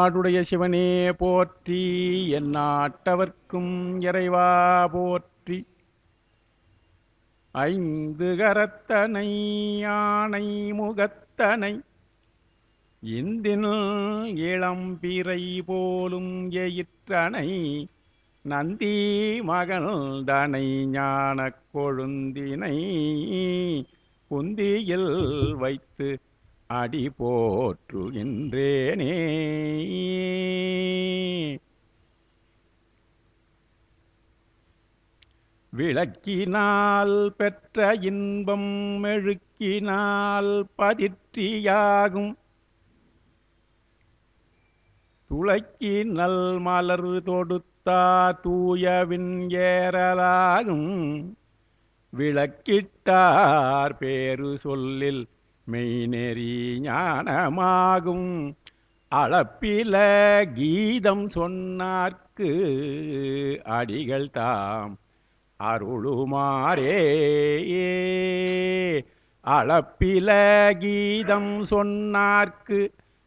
எந்நாடுடைய சிவனே போற்றி, எந்நாட்டவர்க்கும் இறைவா போற்றி. ஐந்து கரத்தனை யானை முகத்தனை இந்தின் இளம்பிறை போலும் எயிற்றனை நந்தி மகள்தனை ஞானக் கொழுந்தினை குந்தியில் வைத்து அடி போற்றுகின்றேனே. விளக்கினால் பெற்ற இன்பம் மெழுக்கினால் பதிற்றியாகும், துளக்கி நல் மலர் தொடுத்தா தூயவின் ஏறலாகும். விளக்கிட்டார் பேரு சொல்லில் மெய்நெறி ஞானமாகும். அளப்பில கீதம் சொன்னார்க்கு அடிகள் தாம் அருளுமாறே. அளப்பில கீதம் சொன்னார்க்கு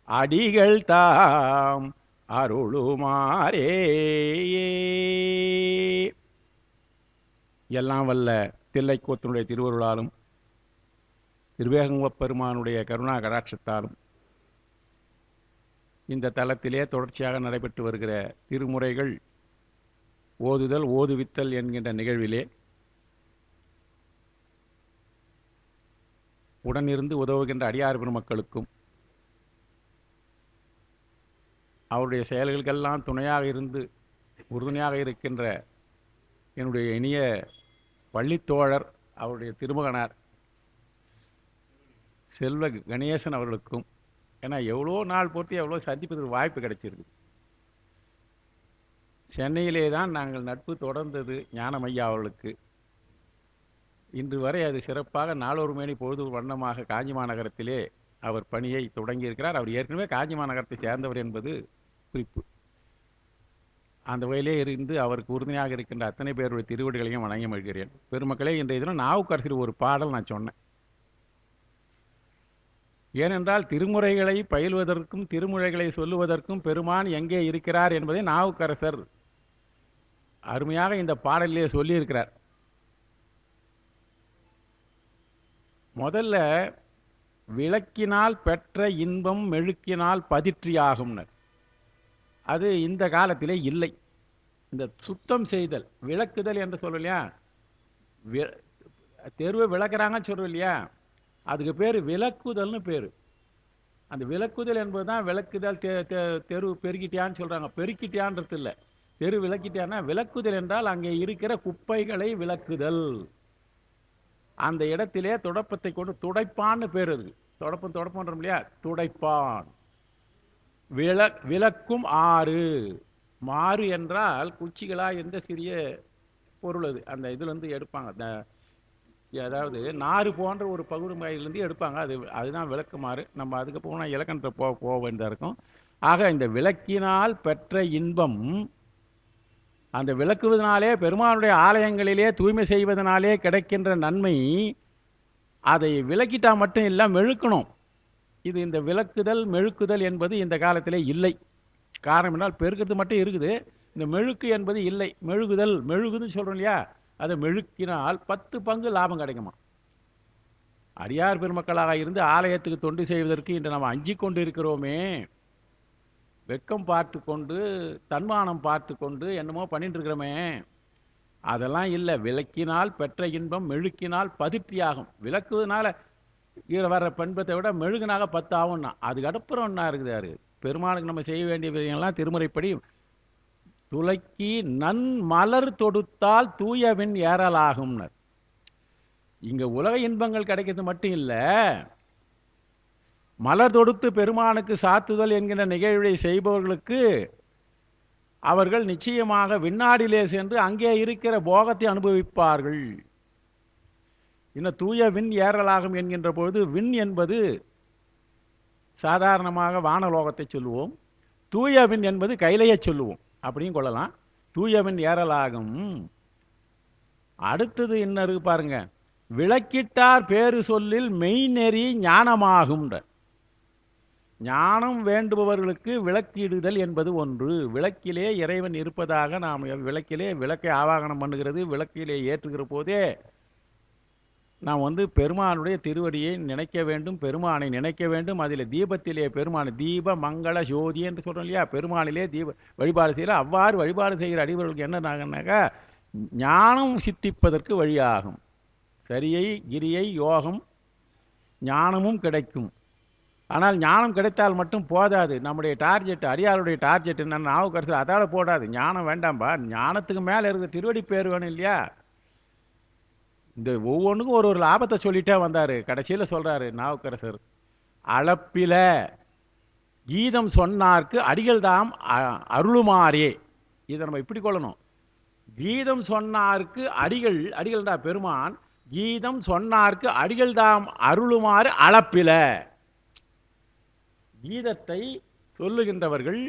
அடிகள் தாம் அருளுமாறே. எல்லாம் வல்ல தில்லைக்கூத்தனுடைய திருவருளாலும் திருவேங்கடப் பெருமானுடைய கருணா கடாட்சத்தாலும் இந்த தலத்திலே தொடர்ச்சியாக நடைபெற்று வருகிற திருமுறைகள் ஓதுதல் ஓதுவித்தல் என்கின்ற நிகழ்விலே உடனிருந்து உதவுகின்ற அடியார் பெருமக்களுக்கும் அவருடைய செயல்களுக்கெல்லாம் துணையாக இருந்து உறுதுணையாக இருக்கின்ற என்னுடைய இனிய பள்ளித்தோழர் அவருடைய திருமகனார் செல்வ கணேசன் அவர்களுக்கும், ஏன்னா எவ்வளோ நாள் போட்டு எவ்வளோ சந்திப்பதற்கு வாய்ப்பு கிடைச்சிருக்கு. சென்னையிலே தான் நாங்கள் நட்பு தொடர்ந்தது ஞானமையா அவர்களுக்கு. இன்று வரை அது சிறப்பாக நாளொரு மேனி பொழுது வண்ணமாக காஞ்சி மாநகரத்திலே அவர் பணியை தொடங்கியிருக்கிறார். அவர் ஏற்கனவே காஞ்சி மாநகரத்தை சேர்ந்தவர் என்பது குறிப்பு. அந்த வகையிலே இருந்து அவருக்கு உறுதுணையாக இருக்கின்ற அத்தனை பேருடைய திருவடிகளையும் வணங்கி மகிழ்கிறேன். பெருமக்களே, இன்றைய தினம் நாவுக்கரசர் ஒரு பாடல் நான் சொன்னேன். ஏனென்றால் திருமுறைகளை பயில்வதற்கும் திருமுறைகளை சொல்லுவதற்கும் பெருமான் எங்கே இருக்கிறார் என்பதை நாவுக்கரசர் அருமையாக இந்த பாடலிலே சொல்லியிருக்கிறார். முதல்ல விளக்கினால் பெற்ற இன்பம் மெழுக்கினால் பதிற்றியாகும்னர். அது இந்த காலத்திலே இல்லை. இந்த சுத்தம் செய்தல் விளக்குதல் என்று சொல்லலையா, தெருவை விளக்குறாங்கன்னு சொல்றோம் இல்லையா, அதுக்கு பேர் விளக்குதல்னு பேர். அந்த விளக்குதல் என்பது தான் விளக்குதல். தெரு பெருக்கிட்டியான்னு சொல்கிறாங்க. பெருக்கிட்டியான்றது இல்லை, தெரு விளக்கிட்டியான்னா விளக்குதல் என்றால் அங்கே இருக்கிற குப்பைகளை விளக்குதல். அந்த இடத்திலே துடப்பத்தை கொண்டு துடைப்பான்னு பேர். அது தொடப்பன்றோம் இல்லையா, துடைப்பான். விளக்கும் ஆறு. மாறு என்றால் குச்சிகளாக எந்த சிறிய பொருள் அது அந்த இதுலேருந்து எடுப்பாங்க. அதாவது நாறு போன்ற ஒரு பகுதியிலேருந்து எடுப்பாங்க. அதுதான் விளக்குமாறு. நம்ம அதுக்கு போனால் இலக்கணத்தை போக வேண்டியதாக இருக்கும். ஆக இந்த விளக்கினால் பெற்ற இன்பம், அந்த விளக்குவதனாலே பெருமானுடைய ஆலயங்களிலே தூய்மை செய்வதனாலே கிடைக்கின்ற நன்மை, அதை விளக்கிட்டா மட்டும் இல்லை, மெழுக்கணும். இது இந்த விளக்குதல் மெழுக்குதல் என்பது இந்த காலத்திலே இல்லை. காரணம் என்றால் பெருக்கிறது மட்டும் இருக்குது, இந்த மெழுக்கு என்பது இல்லை. மெழுகுதல், மெழுகுதுன்னு சொல்கிறோம் இல்லையா, அதை மெழுக்கினால் 10 பங்கு லாபம் கிடைக்குமா. அடியார் பெருமக்களாக இருந்து ஆலயத்துக்கு தொண்டு செய்வதற்கு இன்று நம்ம அஞ்சி கொண்டு இருக்கிறோமே, வெக்கம் பார்த்து கொண்டு தன்மானம் பார்த்து கொண்டு என்னமோ பண்ணிட்டு இருக்கிறோமே, அதெல்லாம் இல்லை. விளக்கினால் பெற்ற இன்பம் மெழுக்கினால் பதிற்றியாகும். விளக்குவதனால இதில் வர்ற பண்பத்தை விட மெழுகுனாக 10 ஆகும்னா, அதுக்கு அப்புறம் என்ன இருக்குதாரு பெருமானுக்கு நம்ம செய்ய வேண்டிய விஷயங்கள்லாம் திருமுறைப்படி துளக்கி நன் மலர் தொடுத்தால் தூயவின் ஏறலாகும்னர். இங்க உலக இன்பங்கள் கிடைக்கிறது மட்டும் இல்லை, மலர் தொடுத்து பெருமானுக்கு சாத்துதல் என்கிற நிகழ்வை செய்பவர்களுக்கு அவர்கள் நிச்சயமாக விண்ணாடிலே சென்று அங்கே இருக்கிற போகத்தை அனுபவிப்பார்கள். இன்னும் தூய விண் ஏறலாகும் என்கின்ற பொழுது, விண் என்பது சாதாரணமாக வானலோகத்தை சொல்லுவோம், தூய விண் என்பது கைலையை சொல்லுவோம், அப்படியும் கொள்ளலாம். தூய விண் ஏறலாகும். அடுத்தது என்ன இருக்கு பாருங்க, விளக்கிட்டார் பேரு சொல்லில் மெய்நெறி ஞானமாகும். ஞானம் வேண்டுபவர்களுக்கு விளக்கிடுதல் என்பது ஒன்று. விளக்கிலே இறைவன் இருப்பதாக நாம் விளக்கிலே விளக்கை ஆவாகனம் பண்ணுகிறது. விளக்கிலே ஏற்றுகிற போதே நாம் பெருமானுடைய திருவடியை நினைக்க வேண்டும், பெருமானை நினைக்க வேண்டும். அதில் தீபத்திலே பெருமான் தீப மங்கள ஜோதி என்று சொல்கிறோம் இல்லையா, பெருமானிலே தீப வழிபாடு செய்கிற, அவ்வாறு வழிபாடு செய்கிற அடிவர்களுக்கு என்னன்னாக்கா ஞானம் சித்திப்பதற்கு வழியாகும். சரியை கிரியை யோகம் ஞானமும் கிடைக்கும். ஆனால் ஞானம் கிடைத்தால் மட்டும் போதாது. நம்முடைய டார்கெட், அடியாருடைய டார்கெட் என்ன, நாவுக்கரசர் அதால போடாது. ஞானம் வேண்டாம்பா, ஞானத்துக்கு மேலே இருக்கிற திருவடி பேர் வேணும் இல்லையா. இந்த ஒவ்வொன்றுக்கும் ஒரு ஒரு லாபத்தை சொல்லிட்டே வந்தார். கடைசியில் சொல்கிறாரு நாவுக்கரசர், அளப்பில கீதம் சொன்னார்க்கு அடிகள் தாம் அருளுமாறே. இதை நம்ம இப்படி கொள்ளணும். கீதம் சொன்னார்க்கு அடிகள், அடிகள் தான் பெருமான், கீதம் சொன்னார்க்கு அடிகள் தாம் அருளுமாறு அளப்பில. கீதத்தை சொல்லுகின்றவர்கள்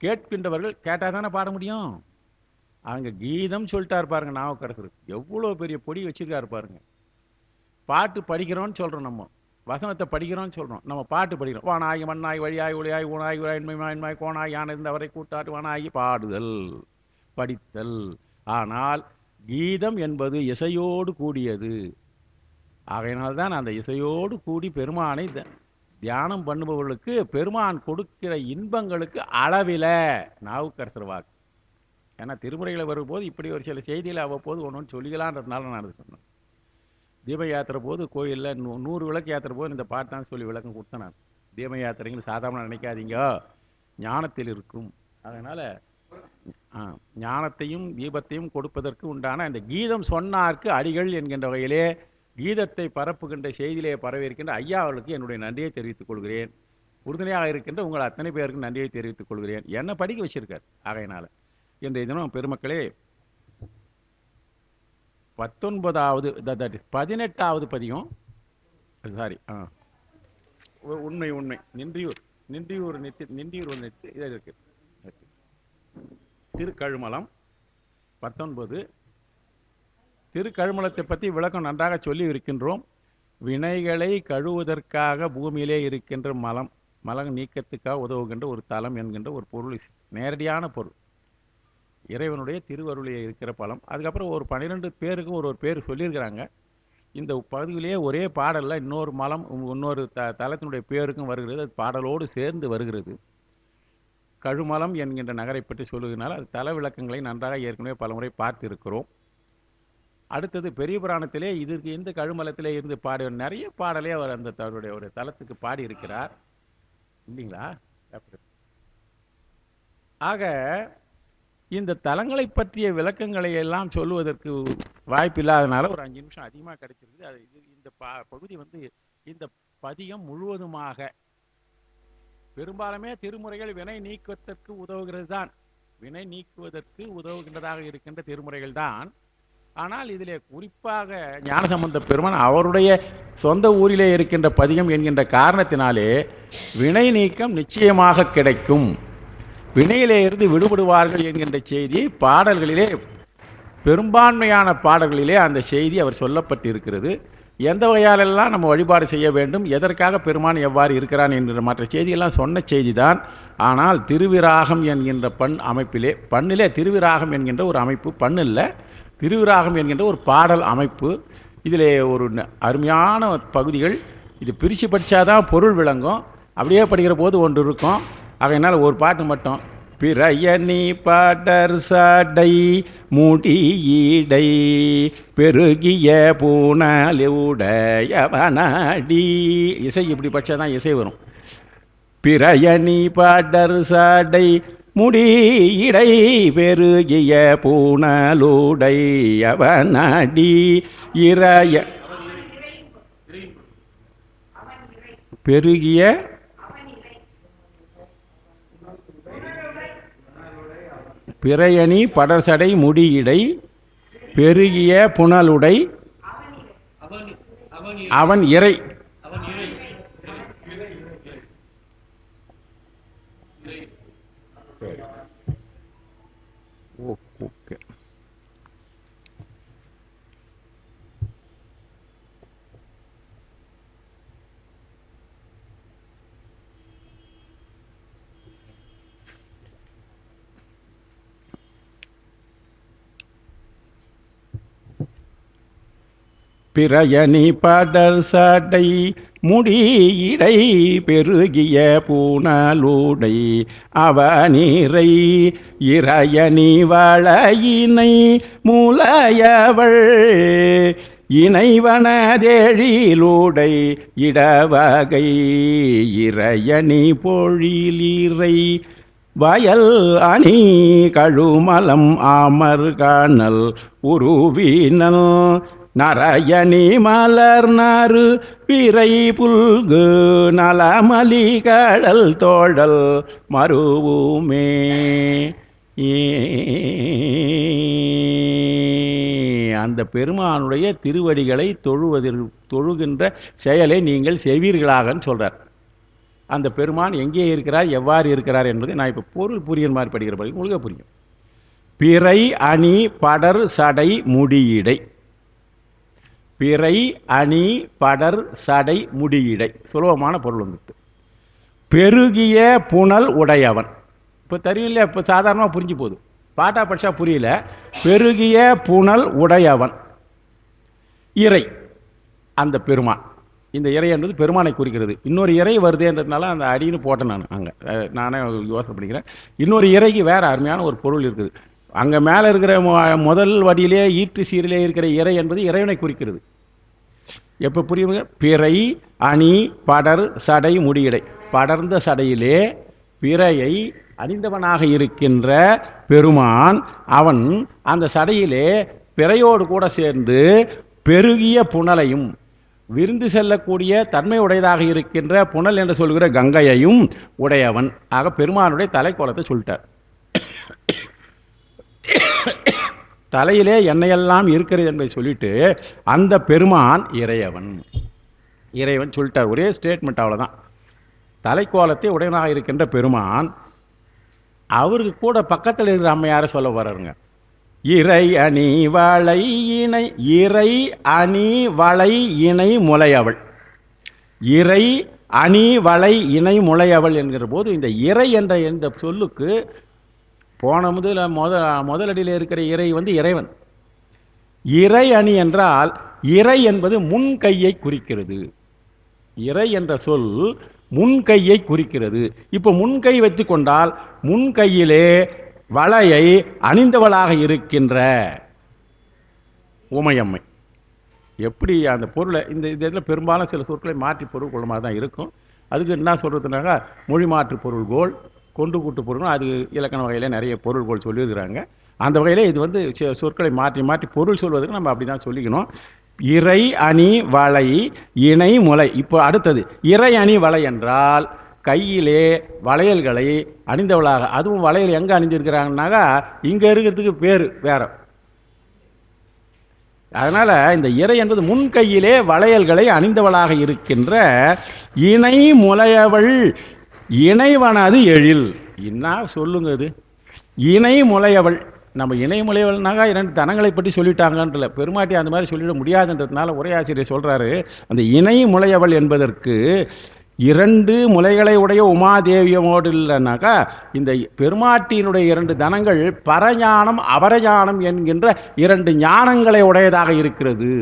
கேட்கின்றவர்கள் கேட்டால் தானே பாட முடியும். அங்கே கீதம் சொல்லிட்டார் பாருங்க நாவுக்கரசர், எவ்வளோ பெரிய பொடி வச்சிருக்காரு பாருங்க. பாட்டு படிக்கிறோன்னு சொல்கிறோம், நம்ம வசனத்தை படிக்கிறோன்னு சொல்கிறோம், நம்ம பாட்டு படிக்கிறோம். வானாகி மண்ணாய் வழியாய் ஒளியாய் ஊனாய் உயிராய் கோனாய் யானை இருந்தவரை கூட்டாட்டு வானாகி பாடுதல் படித்தல். ஆனால் கீதம் என்பது இசையோடு கூடியது. ஆகையினால்தான் அந்த இசையோடு கூடி பெருமானை தியானம் பண்ணுபவர்களுக்கு பெருமான் கொடுக்கிற இன்பங்களுக்கு அளவில. நாவுக்கரசர் வாக்கு. ஏன்னா திருமுறைகளை வரும்போது இப்படி ஒரு சில செய்தியில் அவ்வப்போது ஒன்று சொல்லிக்கலான்றதுனால நான் அதை சொன்னேன். தீப யாத்திரை போது கோயிலில் 100 விளக்கு யாத்திரை போது இந்த பாட்டான்னு சொல்லி விளக்கம் கொடுத்தேன் நான். தீப யாத்திரைகள் சாதாரண நினைக்காதீங்க, ஞானத்தில் இருக்கும். அதனால் ஞானத்தையும் தீபத்தையும் கொடுப்பதற்கு உண்டான இந்த கீதம் சொன்னார்க்கு அடிகள் என்கின்ற வகையிலே கீதத்தை பரப்புகின்ற செய்தியிலே பரவியிருக்கின்ற ஐயா அவர்களுக்கு என்னுடைய நன்றியை தெரிவித்துக் கொள்கிறேன். உறுதுணையாக இருக்கின்ற உங்கள் அத்தனை பேருக்கு நன்றியை தெரிவித்துக் கொள்கிறேன். என்ன படிக்க வச்சிருக்கார். ஆகையினால இன்றைய தினம் பெருமக்களே 19வது 18வது பதிகம், சாரி உண்மை உண்மை நின்றியூர் நின்றியூர் நின்றியூர் ஒன்று இதை இருக்கு. திருக்கழுமலம் 19. திருக்கழுமலத்தை பற்றி விளக்கம் நன்றாக சொல்லி இருக்கின்றோம். வினைகளை கழுவுவதற்காக பூமியிலே இருக்கின்ற மலம் நீக்கத்துக்காக உதவுகின்ற ஒரு தலம் என்கின்ற ஒரு பொருள், நேரடியான பொருள், இறைவனுடைய திருவருளிலே இருக்கிற பலம். அதுக்கப்புறம் ஒரு 12 பேருக்கும் ஒரு பேர் சொல்லியிருக்கிறாங்க. இந்த பகுதியிலேயே ஒரே பாடலில் இன்னொரு மலம் இன்னொரு தலத்தினுடைய பேருக்கும் வருகிறது. அது பாடலோடு சேர்ந்து வருகிறது. கழுமலம் என்கின்ற நகரை பற்றி சொல்லுவதனால் அது தல விளக்கங்களை நன்றாக ஏற்கனவே பலமுறை பார்த்து இருக்கிறோம். அடுத்தது பெரிய புராணத்திலே இதற்கு இந்த கழுமலத்திலே இருந்து பாட நிறைய பாடலே அவர் அந்த தன்னுடைய ஒரு தலத்துக்கு பாடி இருக்கிறார் இல்லைங்களா. ஆக இந்த தலங்களை பற்றிய விளக்கங்களை எல்லாம் சொல்லுவதற்கு வாய்ப்பு இல்லாதனால ஒரு 5 நிமிஷம் அதிகமாக கிடைச்சிருக்குது. அது இந்த பகுதி இந்த பதிகம் முழுவதுமாக பெரும்பாலுமே திருமுறைகள் வினை நீக்குவதற்கு உதவுகிறது தான், வினை நீக்குவதற்கு உதவுகின்றதாக இருக்கின்ற திருமுறைகள் தான். ஆனால் இதிலே குறிப்பாக ஞானசம்பந்த பெருமான் அவருடைய சொந்த ஊரிலே இருக்கின்ற பதிகம் என்கின்ற காரணத்தினாலே வினை நீக்கம் நிச்சயமாக கிடைக்கும், வினையிலே இருந்து விடுபடுவார்கள் என்கின்ற செய்தி பாடல்களிலே, பெரும்பான்மையான பாடல்களிலே அந்த செய்தி அவர் சொல்லப்பட்டிருக்கிறது. எந்த வகையாலெல்லாம் நம்ம வழிபாடு செய்ய வேண்டும், எதற்காக பெருமான் எவ்வாறு இருக்கிறான் என்கிற மற்ற செய்தியெல்லாம் சொன்ன செய்தி தான். ஆனால் திருவிராகம் என்கின்ற அமைப்பிலே, பண்ணிலே திருவிராகம் என்கின்ற ஒரு அமைப்பு, பண்ணில் திருவிராகம் என்கின்ற ஒரு பாடல் அமைப்பு, இதிலே ஒரு அருமையான பகுதிகள். இது பிரித்து படித்தாதான் பொருள் விளங்கும், அப்படியே படிக்கிற போது ஒன்று இருக்கும். ஆகையினால் ஒரு பாட்டு மட்டும். பிறையணி பாடர் சாடை முடியீடை பெருகிய பூணலுடையவனாடி. இசை இப்படி படித்தாதான் இசை வரும். பிறையணி பாடர் சாடை முடியீடை பெருகிய பூணலுடையவனாடி இறைய பெருகிய பிறையணி படர்சடை முடியிடை பெருகிய புனலுடை அவன் இறை. ஓகே. பிரயணி படர் சடை முடியிடை பெருகிய பூணலூடை அவநீரை இறையணி வளையினை முலையவள் இணைவனதேழிலூடை இடவகை இறையணி பொழிலீரை வயல் அணி கழுமலம் ஆமர் காணல் உருவினல் நரயணி மலர் நறு பிறை புல்கு நலமலி கடல் தோழல் மருவுமே. அந்த பெருமானுடைய திருவடிகளை தொழுகின்ற செயலை நீங்கள் செய்வீர்களாகன்னு சொல்றார். அந்த பெருமான் எங்கே இருக்கிறார், எவ்வாறு இருக்கிறார் என்பதை நான் இப்போ பொருள் புரிகிற மாதிரி படிக்கிற படிக்க உங்களுக்கு புரியும். பிறை அணி படர் சடை முடியிடை. பிறை அணி படர் சடை முடியிடை சுலபமான பொருள் வந்துட்டு. பெருகிய புனல் உடையவன். இப்போ தெரியல, இப்போ சாதாரணமாக புரிஞ்சு போகுது, பாட்டா படிச்சா புரியல. பெருகிய புனல் உடையவன் இறை அந்த பெருமான். இந்த இறை என்பது பெருமானை குறிக்கிறது. இன்னொரு இறை வருதுன்றதுனால அந்த அடின்னு போட்டேன் நான். அங்கே நானே யோசனை பண்ணிக்கிறேன். இன்னொரு இறைக்கு வேறு அருமையான ஒரு பொருள் இருக்குது. அங்கே மேலே இருக்கிற முதல் வடியிலே ஈற்று சீரிலே இருக்கிற இறை என்பது இறைவனை குறிக்கிறது. எப்போ புரியுங்க? பிறை அணி படர் சடை முடியடை. படர்ந்த சடையிலே பிறையை அணிந்தவனாக இருக்கின்ற பெருமான் அவன் அந்த சடையிலே பிறையோடு கூட சேர்ந்து பெருகிய புனலையும் விருந்து செல்லக்கூடிய தன்மை உடையதாக இருக்கின்ற புனல் என்று சொல்கிற கங்கையையும் உடையவன். ஆக பெருமானுடைய தலைக்கோலத்தை சொல்லிட்டார். தலையிலே எண்ணெயெல்லாம் இருக்கிறது என்பதை சொல்லிட்டு அந்த பெருமான் இறையவன். இறைவன் சொல்லிட்டார், ஒரே ஸ்டேட்மெண்ட், அவ்வளோதான். தலைக்கோலத்தை உடையவனாக இருக்கின்ற பெருமான். அவருக்கு கூட பக்கத்தில் இருக்கிற அம்மையார சொல்ல வர்றாருங்க. இறை அணி வளை இணை. இறை அணி வளை இணை முளையவள். இறை அணி வளை இணை முளையவள் என்கிற போது இந்த இறை என்ற இந்த சொல்லுக்கு போன முதலடியில் இருக்கிற இறை வந்து இறைவன். இறை அணி என்றால் இறை என்பது முன் கையை குறிக்கிறது. இறை என்ற சொல் முன் கையை குறிக்கிறது. இப்போ முன்கை வைத்து கொண்டால் முன் கையிலே வளையை அணிந்தவளாக இருக்கின்ற உமையம்மை. எப்படி அந்த பொருளை இந்த இதில் பெரும்பாலும் சில சொற்களை மாற்றி பொருள் கொள்ள மாதிரி தான் இருக்கும். அதுக்கு என்ன சொல்கிறதுனாக்கா மொழி மாற்று பொருள்கோள், கொண்டு கூட்டு பொருள், அது இலக்கண வகையில் நிறைய பொருள்கோள் சொல்லியிருக்கிறாங்க. அந்த வகையில் இது வந்து சொற்களை மாற்றி மாற்றி பொருள் சொல்வதற்கு நம்ம அப்படி தான் சொல்லிக்கணும். இறை அணி வளை இணை முளை. இப்போ அடுத்தது இறை அணி வளை என்றால் கையிலே வளையல்களை அணிந்தவளாக. அதுவும் வளையல் எங்கே அணிஞ்சிருக்கிறாங்கன்னாக்கா இங்கே இருக்கிறதுக்கு பேர் வேற. அதனால் இந்த இறை என்பது முன் கையிலே வளையல்களை அணிந்தவளாக இருக்கின்ற இணை முளையவள். இணைவனது எழில். என்ன சொல்லுங்க இது? இணை முளையவள். நம்ம இணை முளையவள்னாக்கா 2 தனங்களை பற்றி சொல்லிட்டாங்கன்றல, பெருமாட்டி அந்த மாதிரி சொல்லிட முடியாதுன்றதுனால உரையாசிரியர் சொல்கிறாரு, அந்த இணை முளையவள் என்பதற்கு 2 முலைகளை உடைய உமாதேவியமோடு இல்லைனாக்கா இந்த பெருமாட்டியினுடைய 2 தனங்கள் பரஞானம் அபரஞானம் என்கின்ற 2 ஞானங்களை உடையதாக இருக்கிறது.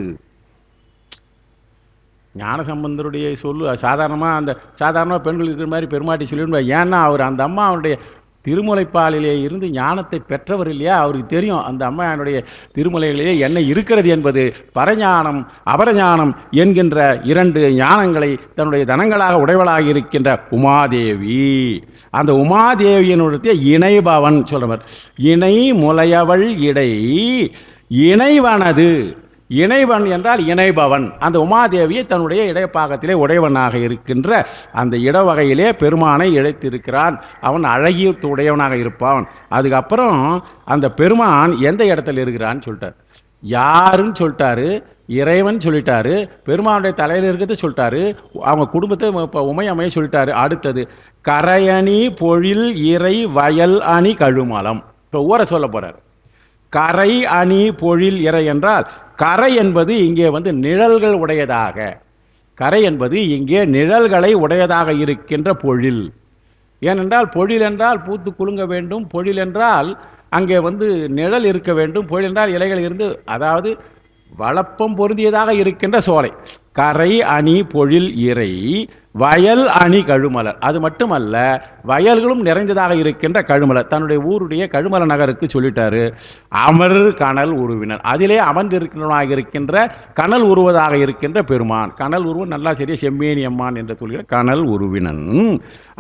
ஞான சம்பந்தருடைய சொல்லு சாதாரணமாக பெண்கள் இருக்கிற மாதிரி பெருமாட்டி சொல்லிவிடுவார். ஏன்னா அவர் அந்த அம்மா அவருடைய திருமுலைப்பாலிலே இருந்து ஞானத்தை பெற்றவர் இல்லையா, அவருக்கு தெரியும் அந்த அம்மையானுடைய திருமுலைகளிலே என்ன இருக்கிறது என்பது. பரஞானம் அபரஞானம் என்கின்ற 2 ஞானங்களை தன்னுடைய தனங்களாக உடையவளாக இருக்கின்ற உமாதேவி. அந்த உமாதேவியினுடைய இணைபவன் சொல்றவர். இணை முலையவள் இடை இணைவனது. இணைவன் என்றால் இணைபவன். அந்த உமாதேவியை தன்னுடைய இடைப்பாகத்திலே உடையவனாக இருக்கின்ற அந்த இடவகையிலே பெருமானை இழைத்திருக்கிறான். அவன் அழகிய உடையவனாக இருப்பான். அதுக்கப்புறம் அந்த பெருமான் எந்த இடத்துல இருக்கிறான்னு சொல்லிட்டார். யாருன்னு சொல்லிட்டாரு, இறைவன் சொல்லிட்டாரு, பெருமானுடைய தலையில் இருக்கிறது சொல்லிட்டாரு, அவங்க குடும்பத்தை உமையம்மையை சொல்லிட்டாரு. அடுத்தது கரையணி பொழில் இறை வயல் அணி கழுமலம். இப்போ ஊரை சொல்ல போறார். கரை அணி பொழில் இறை என்றால் கரை என்பது இங்கே வந்து நிழல்கள் உடையதாக. கரை என்பது இங்கே நிழல்களை உடையதாக இருக்கின்ற பொழில். ஏனென்றால் பொழில் என்றால் பூத்து குலுங்க வேண்டும், பொழில் என்றால் அங்கே வந்து நிழல் இருக்க வேண்டும், பொழில் என்றால் இலைகள் இருந்து, அதாவது வளப்பம் பொருந்தியதாக இருக்கின்ற சோலை. கரை அணி பொழில் இறை வயல் அணி கழுமலர். அது மட்டுமல்ல, வயல்களும் நிறைந்ததாக இருக்கின்ற கழுமலர். தன்னுடைய ஊருடைய கழுமல நகருக்கு சொல்லிட்டாரு. அமர் கனல் உருவினர், அதிலே அமர்ந்திருக்கிறவனாக இருக்கின்ற கனல் உருவதாக இருக்கின்ற பெருமான். கனல் உருவம் நல்லா சரியா செம்மேனி அம்மான் என்று சொல்கிற கனல் உருவினன்.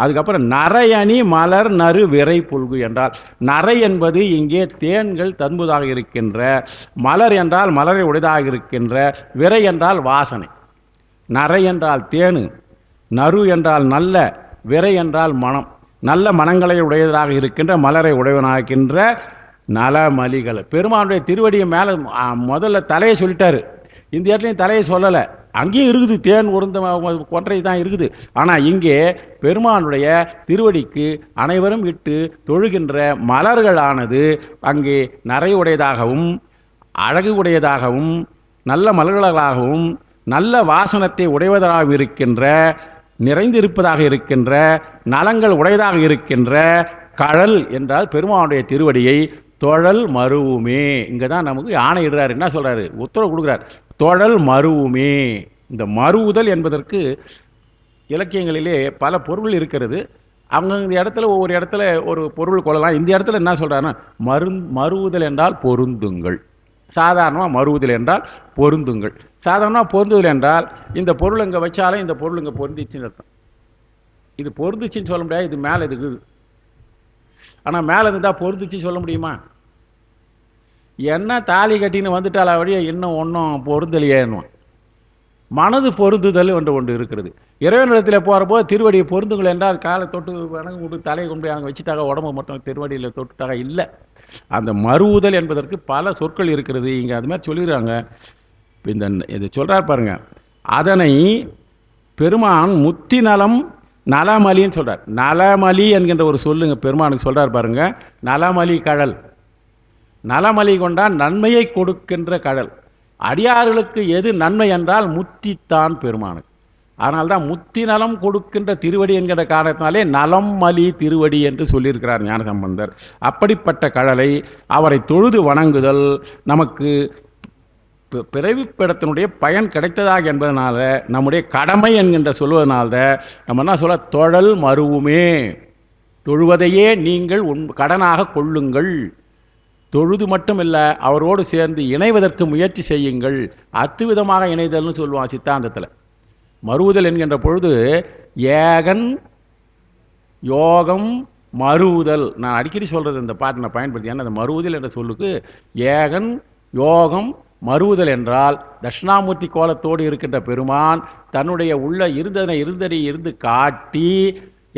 அதுக்கப்புறம் நரையணி மலர் நறு விரை புல்கு என்றால், நரை என்பது இங்கே தேன்கள் தன்புதாக இருக்கின்ற, மலர் என்றால் மலரை உடையதாக இருக்கின்ற, விரை என்றால் வாசனை. நரை என்றால் தேனு, நறு என்றால் நல்ல, விரை என்றால் மனம். நல்ல மனங்களை உடையதாக இருக்கின்ற, மலரை உடையவனாகின்ற நலமலிகள். பெருமானுடைய திருவடியை மேலே முதல்ல தலையை சொல்லிட்டாரு. இந்த இடத்துலையும் தலையை சொல்லலை. அங்கேயும் இருக்குது, தேன் உருந்த கொன்றை தான் இருக்குது. ஆனால் இங்கே பெருமானுடைய திருவடிக்கு அனைவரும் இட்டு தொழுகின்ற மலர்களானது அங்கே நிறையுடையதாகவும் அழகு உடையதாகவும் நல்ல மலர்களாகவும் நல்ல வாசனத்தை உடையவதாக இருக்கின்ற, நிறைந்திருப்பதாக இருக்கின்ற, நலங்கள் உடையதாக இருக்கின்ற கழல் என்றால் பெருமானுடைய திருவடியை தொழல் மருவுமே. இங்கே தான் நமக்கு ஆணையிடுறாரு. என்ன சொல்கிறாரு? உத்தரவு கொடுக்குறார். தொழல் மருவுமே. இந்த மருவுதல் என்பதற்கு இலக்கியங்களிலே பல பொருள் இருக்கிறது. அவங்க இந்த இடத்துல ஒவ்வொரு இடத்துல ஒரு பொருள் கொள்ளலாம். இந்த இடத்துல என்ன சொல்கிறாருன்னா, மருவுதல் என்றால் பொருந்துங்கள். சாதாரணமாக மருவுதல் என்றால் பொருந்துங்கள். சாதாரணமாக பொருந்துதல் என்றால் இந்த பொருள் இங்கே வச்சாலும் இந்த பொருள் இங்கே பொருந்திச்சுன்னு அர்த்தம். இது பொருந்துச்சின்னு சொல்ல முடியாது, இது மேலே இருக்குது. ஆனால் மேலே இருந்தால் பொருந்துச்சு சொல்ல முடியுமா? என்ன தாலி கட்டின்னு வந்துட்டால் வழியே இன்னும் ஒன்றும் பொருந்தலையேன்னுவான். மனது பொருந்துதல் என்று ஒன்று இருக்கிறது. இறைவனிடத்தில் போகிறப்போ திருவடியை பொருந்துங்கள் என்றால் காலை தொட்டு வணங்க கொண்டு தலையை கொண்டு அங்கே வச்சுட்டாங்க, உடம்பு மட்டும் திருவடியில் தொட்டுட்டாங்க இல்லை. அந்த மருவுதல் என்பதற்கு பல சொற்கள் இருக்கிறது. இங்கே அது மாதிரி சொல்லிடுறாங்க. இந்த இது சொல்கிறார் பாருங்க. அதனை பெருமான் முத்தி நலம் நலமலின்னு சொல்கிறார். நலமலி என்கின்ற ஒரு சொல்லுங்க பெருமானுக்கு சொல்கிறார் பாருங்க. நலமலி கழல். நலமலி கொண்டால் நன்மையை கொடுக்கின்ற கழல். அடியார்களுக்கு எது நன்மை என்றால் முத்தித்தான் பெருமானுக்கு. அதனால்தான் முத்தி நலம் கொடுக்கின்ற திருவடி என்கிற காரணத்தினாலே நலம் மலி திருவடி என்று சொல்லியிருக்கிறார் ஞானசம்பந்தர். அப்படிப்பட்ட கழலை அவரை தொழுது வணங்குதல் நமக்கு பிறவிப்படத்தினுடைய பயன் கிடைத்ததாக என்பதனால, நம்முடைய கடமை என்கின்ற சொல்வதனால நம்ம என்ன சொல்ல, தொழல் மருவுமே. தொழுவதையே நீங்கள் கடனாக கொள்ளுங்கள். தொழுது மட்டும் இல்லை, அவரோடு சேர்ந்து இணைவதற்கு முயற்சி செய்யுங்கள். அத்துவிதமாக இணைதல்னு சொல்லுவான் சித்தாந்தத்தில். மருவுதல் என்கின்ற பொழுது ஏகன் யோகம் மருவுதல். நான் அடிக்கடி சொல்கிறது இந்த பாட்டை நான் பயன்படுத்தி. ஏன்னா அந்த மருவுதல் என்ற சொல்லுக்கு ஏகன் யோகம் மருவுதல் என்றால் தட்சிணாமூர்த்தி கோலத்தோடு இருக்கின்ற பெருமான் தன்னுடைய உள்ள இருந்ததனை இருந்தடி இருந்து காட்டி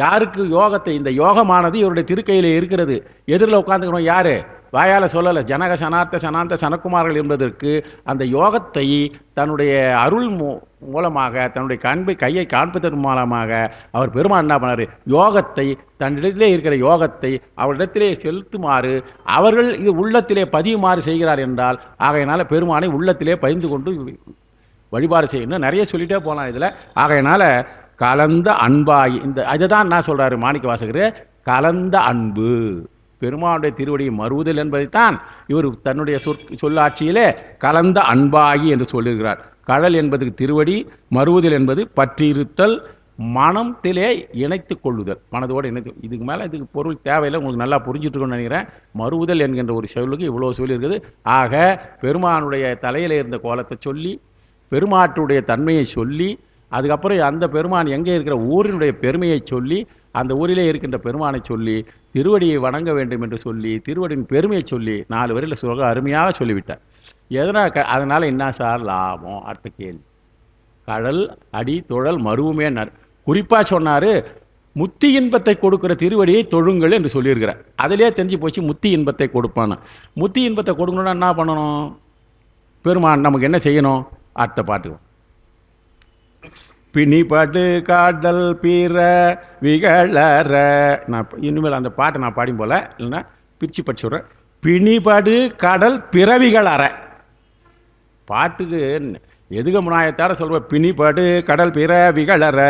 யாருக்கு யோகத்தை, இந்த யோகமானது இவருடைய திருக்கையில் இருக்கிறது. எதிரில் உட்காந்துக்கணும் யார்? வாயால் சொல்லலை. ஜனக சனார்த்த சனாந்த சனக்குமார்கள் என்பதற்கு அந்த யோகத்தை தன்னுடைய அருள் மூலமாக, தன்னுடைய கையை காண்பதன் மூலமாக அவர் பெருமான் என்ன பண்ணார்? யோகத்தை, தன்னிடத்திலே இருக்கிற யோகத்தை அவரிடத்திலே செலுத்துமாறு, அவர்கள் இது உள்ளத்திலே பதியுமாறு செய்கிறார் என்றால், ஆகையினால பெருமானை உள்ளத்திலே பதிந்து கொண்டு வழிபாடு செய்யணும். நிறைய சொல்லிட்டே போகலாம் இதில். ஆகையினால கலந்த அன்பாய், இந்த அதுதான் என்ன சொல்கிறாரு மாணிக்க வாசகர்? கலந்த அன்பு. பெருமானுடைய திருவடியை மருவுதல் என்பதைத்தான் இவர் தன்னுடைய சொல்லாட்சியிலே கலந்த அன்பாகி என்று சொல்லுகிறார். கடல் என்பதுக்கு திருவடி, மருவுதல் என்பது பற்றியிருத்தல், மனத்திலே இணைத்து கொள்ளுதல், மனதோடு இணைத்து. இதுக்கு மேலே இதுக்கு பொருள் தேவையில்லை, உங்களுக்கு நல்லா புரிஞ்சுட்டுருக்குன்னு நினைக்கிறேன். மருவுதல் என்கின்ற ஒரு சொல்லுக்கு இவ்வளோ சொல்லியிருக்குது. ஆக பெருமானுடைய தலையில் இருந்த கோலத்தை சொல்லி, பெருமாட்டுடைய தன்மையை சொல்லி, அதுக்கப்புறம் அந்த பெருமான் எங்கே இருக்கிற ஊரினுடைய பெருமையை சொல்லி, அந்த ஊரிலே இருக்கின்ற பெருமானை சொல்லி, திருவடியை வணங்க வேண்டும் என்று சொல்லி, திருவடியின் பெருமையை சொல்லி 4 வரையில் சொல்ல அருமையாக சொல்லிவிட்டார். எதனால் அதனால் என்ன சார் லாபம்? அடுத்த கேள்வி. கடல் அடி தொழல் மருவுமே குறிப்பாக சொன்னார். முத்தி இன்பத்தை கொடுக்குற திருவடியை தொழுங்கள் என்று சொல்லியிருக்கிறார். அதிலே தெரிஞ்சு போச்சு முத்தி இன்பத்தை கொடுப்பான்னு. முத்தி இன்பத்தை கொடுக்கணுன்னா என்ன பண்ணணும்? பெருமான் நமக்கு என்ன செய்யணும்? அடுத்த பாட்டுக்கு. பிணிபடு காடல் பிற விகளற. நான் இனிமேல் அந்த பாட்டை நான் பாடி போல, இல்லைன்னா பிரித்து படிச்சு சொல்கிறேன். பிணிபடு கடல் பிறவிகள் அற. பாட்டுக்கு எதுக முனாயத்தார சொல்வேன். பிணிபடு கடல் பிறவிகளற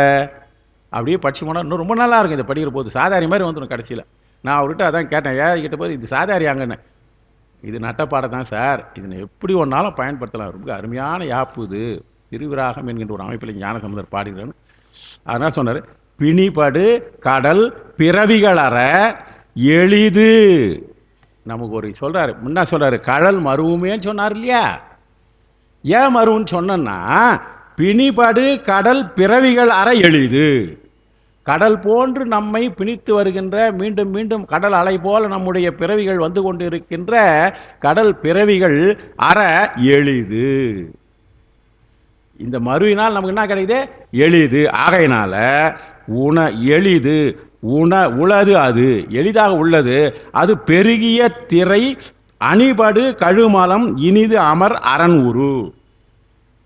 அப்படியே படிச்சு போனால் இன்னும் ரொம்ப நல்லா இருக்கும். இதை படிக்கிற போது சாதாரி மாதிரி வந்துடும் கடைசியில். நான் அவர்கிட்ட அதான் கேட்டேன், ஏன் கிட்ட போது இது சாதாரி அங்கன்னு. இது நட்டப்பாடம் தான் சார். இதனை எப்படி ஒன்றாலும் பயன்படுத்தலாம். ரொம்ப அருமையான யாப்பு இது. திருவிராகம் என்கின்ற ஒரு அமைப்பில் ஞானசம்பந்தர் பாடுகிறார். அதனால் சொன்னார், பிணிபடு கடல் பிறவிகள் அற எளிது. நமக்கு ஒரு சொல்றாரு, முன்னா சொல்றாரு, கடல் மருவுமேன்னு சொன்னார் இல்லையா? ஏன் மருவுன்னு சொன்னா, பிணிபடு கடல் பிறவிகள் அற எளிது. கடல் போன்று நம்மை பிணித்து வருகின்ற, மீண்டும் மீண்டும் கடல் அலை போல நம்முடைய பிறவிகள் வந்து கொண்டு இருக்கின்ற கடல் பிறவிகள் அற எளிது. இந்த மருவினால் நமக்கு என்ன கிடைக்குது? எளிது. ஆகையினால எளிது உளது, அது எளிதாக உள்ளது. அது பெருகிய திரை அணிபடு கழுமலம் இனிது அமர் அரண் உரு.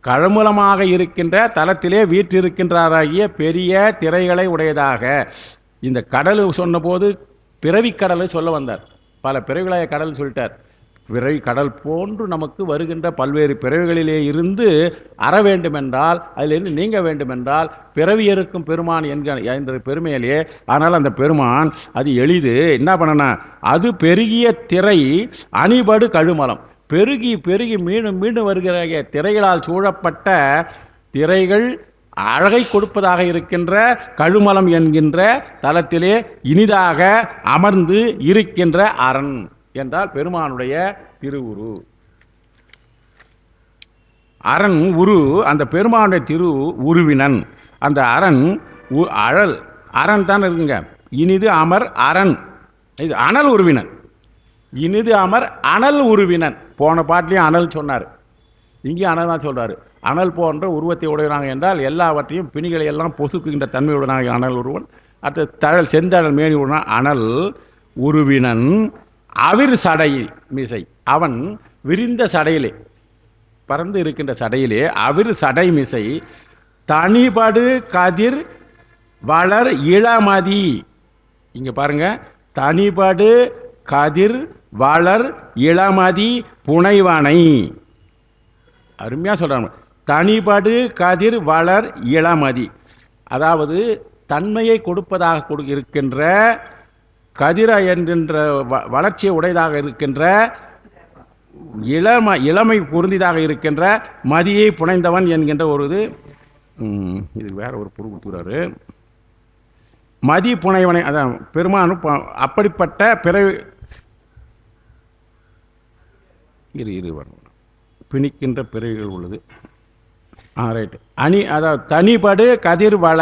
கழுமலமாக இருக்கின்ற தலத்திலே வீற்றிருக்கின்றாராகிய பெரிய திரைகளை உடையதாக. இந்த கடல் சொன்னபோது பிறவிக்கடலை சொல்ல வந்தார். பல பிறவிகளாய கடல் சொல்லிட்டார். பிறவி கடல் போன்று நமக்கு வருகின்ற பல்வேறு பிறவிகளிலே இருந்து அற வேண்டுமென்றால், அதிலிருந்து நீங்க வேண்டுமென்றால் பிறவி இருக்கும் பெருமான் என்ற பெருமையிலே. ஆனால் அந்த பெருமான் அது எளிது. என்ன பண்ணனா, அது பெருகிய திரை அணிபடு கழுமலம். பெருகி பெருகி மீண்டும் மீண்டும் வருகிற திரைகளால் சூழப்பட்ட திரைகள் அழகை கொடுப்பதாக இருக்கின்ற கழுமலம் என்கின்ற தலத்திலே இனிதாக அமர்ந்து இருக்கின்ற அரண் என்றால் பெருமானுடைய திருவுரு. அரண் உரு, அந்த பெருமானுடைய திரு உருவினன். அந்த அரண் அழல் அரண் தான் இருக்குங்க. இனிது அமர் அரண், இது அனல் உருவினன். இனிது அமர் அனல் உருவினன். போன பாட்டிலையும் அனல் சொன்னார், இங்கேயும் அனல் தான் சொல்றாரு. அனல் போன்ற உருவத்தை உடையவனாக என்றால் எல்லாவற்றையும் பிணிகளை எல்லாம் பொசுக்குகின்ற தன்மையுடனாக அனல் உருவன். அடுத்த தழல் செந்தழல் மேனி உடனான் அனல் உருவினன். அவிர் சடை மிசை, அவன் விரிந்த சடையிலே, பறந்து இருக்கின்ற சடையிலே அவிர் சடை மிசை தனிபடு கதிர் வளர் இளமதி. இங்க பாருங்க, தனிபடு கதிர் வளர் இளமதி புனைவனை. அருமையா சொல்றாங்க. தனிபடு கதிர் வளர் இளமதி, அதாவது தன்மையை கொடுப்பதாக இருக்கின்ற, கதிர என்கின்ற வளர்ச்சியை உடையதாக இருக்கின்ற, இளமை பொருந்திதாக இருக்கின்ற மதியை புனைந்தவன் என்கின்ற ஒரு இது வேற ஒரு பொருள் கொடுத்துறாரு. மதி புனைவனை, அதான் பெருமானும் அப்படிப்பட்ட பிறவி பிணிக்கின்ற பிறவிகள் உள்ளது. ரைட். அதாவது தனிபடு கதிர்வள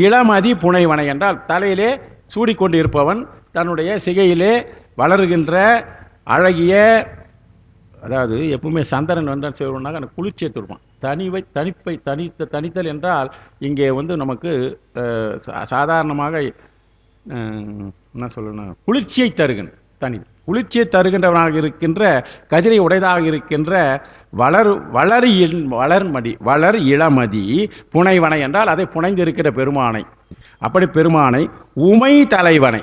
இளமதி புனைவனை என்றால் தலையிலே சூடிக்கொண்டு இருப்பவன், தன்னுடைய சிகையிலே வளருகின்ற அழகிய, அதாவது எப்பவுமே சந்திரன் வந்தால் செய்வனாக அந்த குளிர்ச்சியை தருவான். தனித்தல் என்றால் இங்கே நமக்கு சாதாரணமாக என்ன சொல்லணும், குளிர்ச்சியை தருகின்ற குளிர்ச்சியை தருகின்றவனாக இருக்கின்ற, கதிரை உடையதாக இருக்கின்ற வளர் இளமதி புனைவனை என்றால் அதை புனைந்திருக்கிற பெருமானை. அப்படி பெருமானை உமை தலைவனை,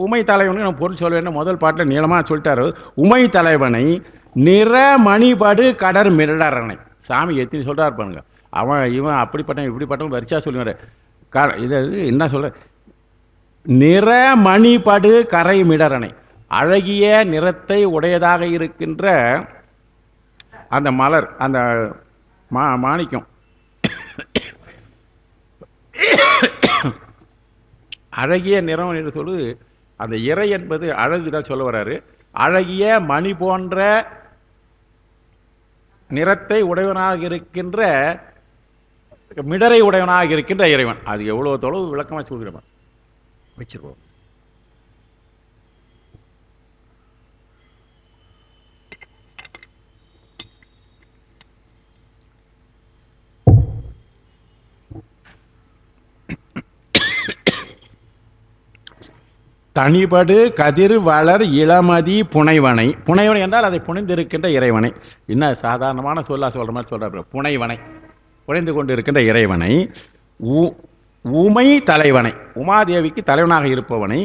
உமை தலைவனை நம்ம பொருள் சொல்ல வேண்டும். முதல் பாட்டில் நீளமாக சொல்லிட்டாரு. உமை தலைவனை நிறமணிபடு கடர் மிடரனை. சாமி எத்தனை சொல்றாரு பாருங்க. இவன் அப்படிப்பட்ட இப்படிப்பட்டவன் வரிசா சொல்லுவாரு. இது என்ன சொல்ற, நிறமணிபடு கரை மிடரனை, அழகிய நிறத்தை உடையதாக இருக்கின்ற அந்த மலர், அந்த மாணிக்கம், அழகிய நிறம் என்று சொல்லுது. அந்த இறை என்பது அழகு தான் சொல்ல வர்றாரு. அழகிய மணி போன்ற நிறத்தை உடையவனாக இருக்கின்ற, மிடரை உடையவனாக இருக்கின்ற இறைவன். அது எவ்வளவு தொலைவு விளக்கமாக சொல்கிறவன் வச்சிருவோம். தனிபடு கதிர் வளர் இளமதி புனைவனை. புனைவனை என்றால் அதை புனைந்திருக்கின்ற இறைவனை. என்ன சாதாரணமான சொல்லா சொல்ற மாதிரி சொல்ற, புனைவனை, புனைந்து கொண்டு இருக்கின்ற இறைவனை. உமை தலைவனை, உமாதேவிக்கு தலைவனாக இருப்பவனை.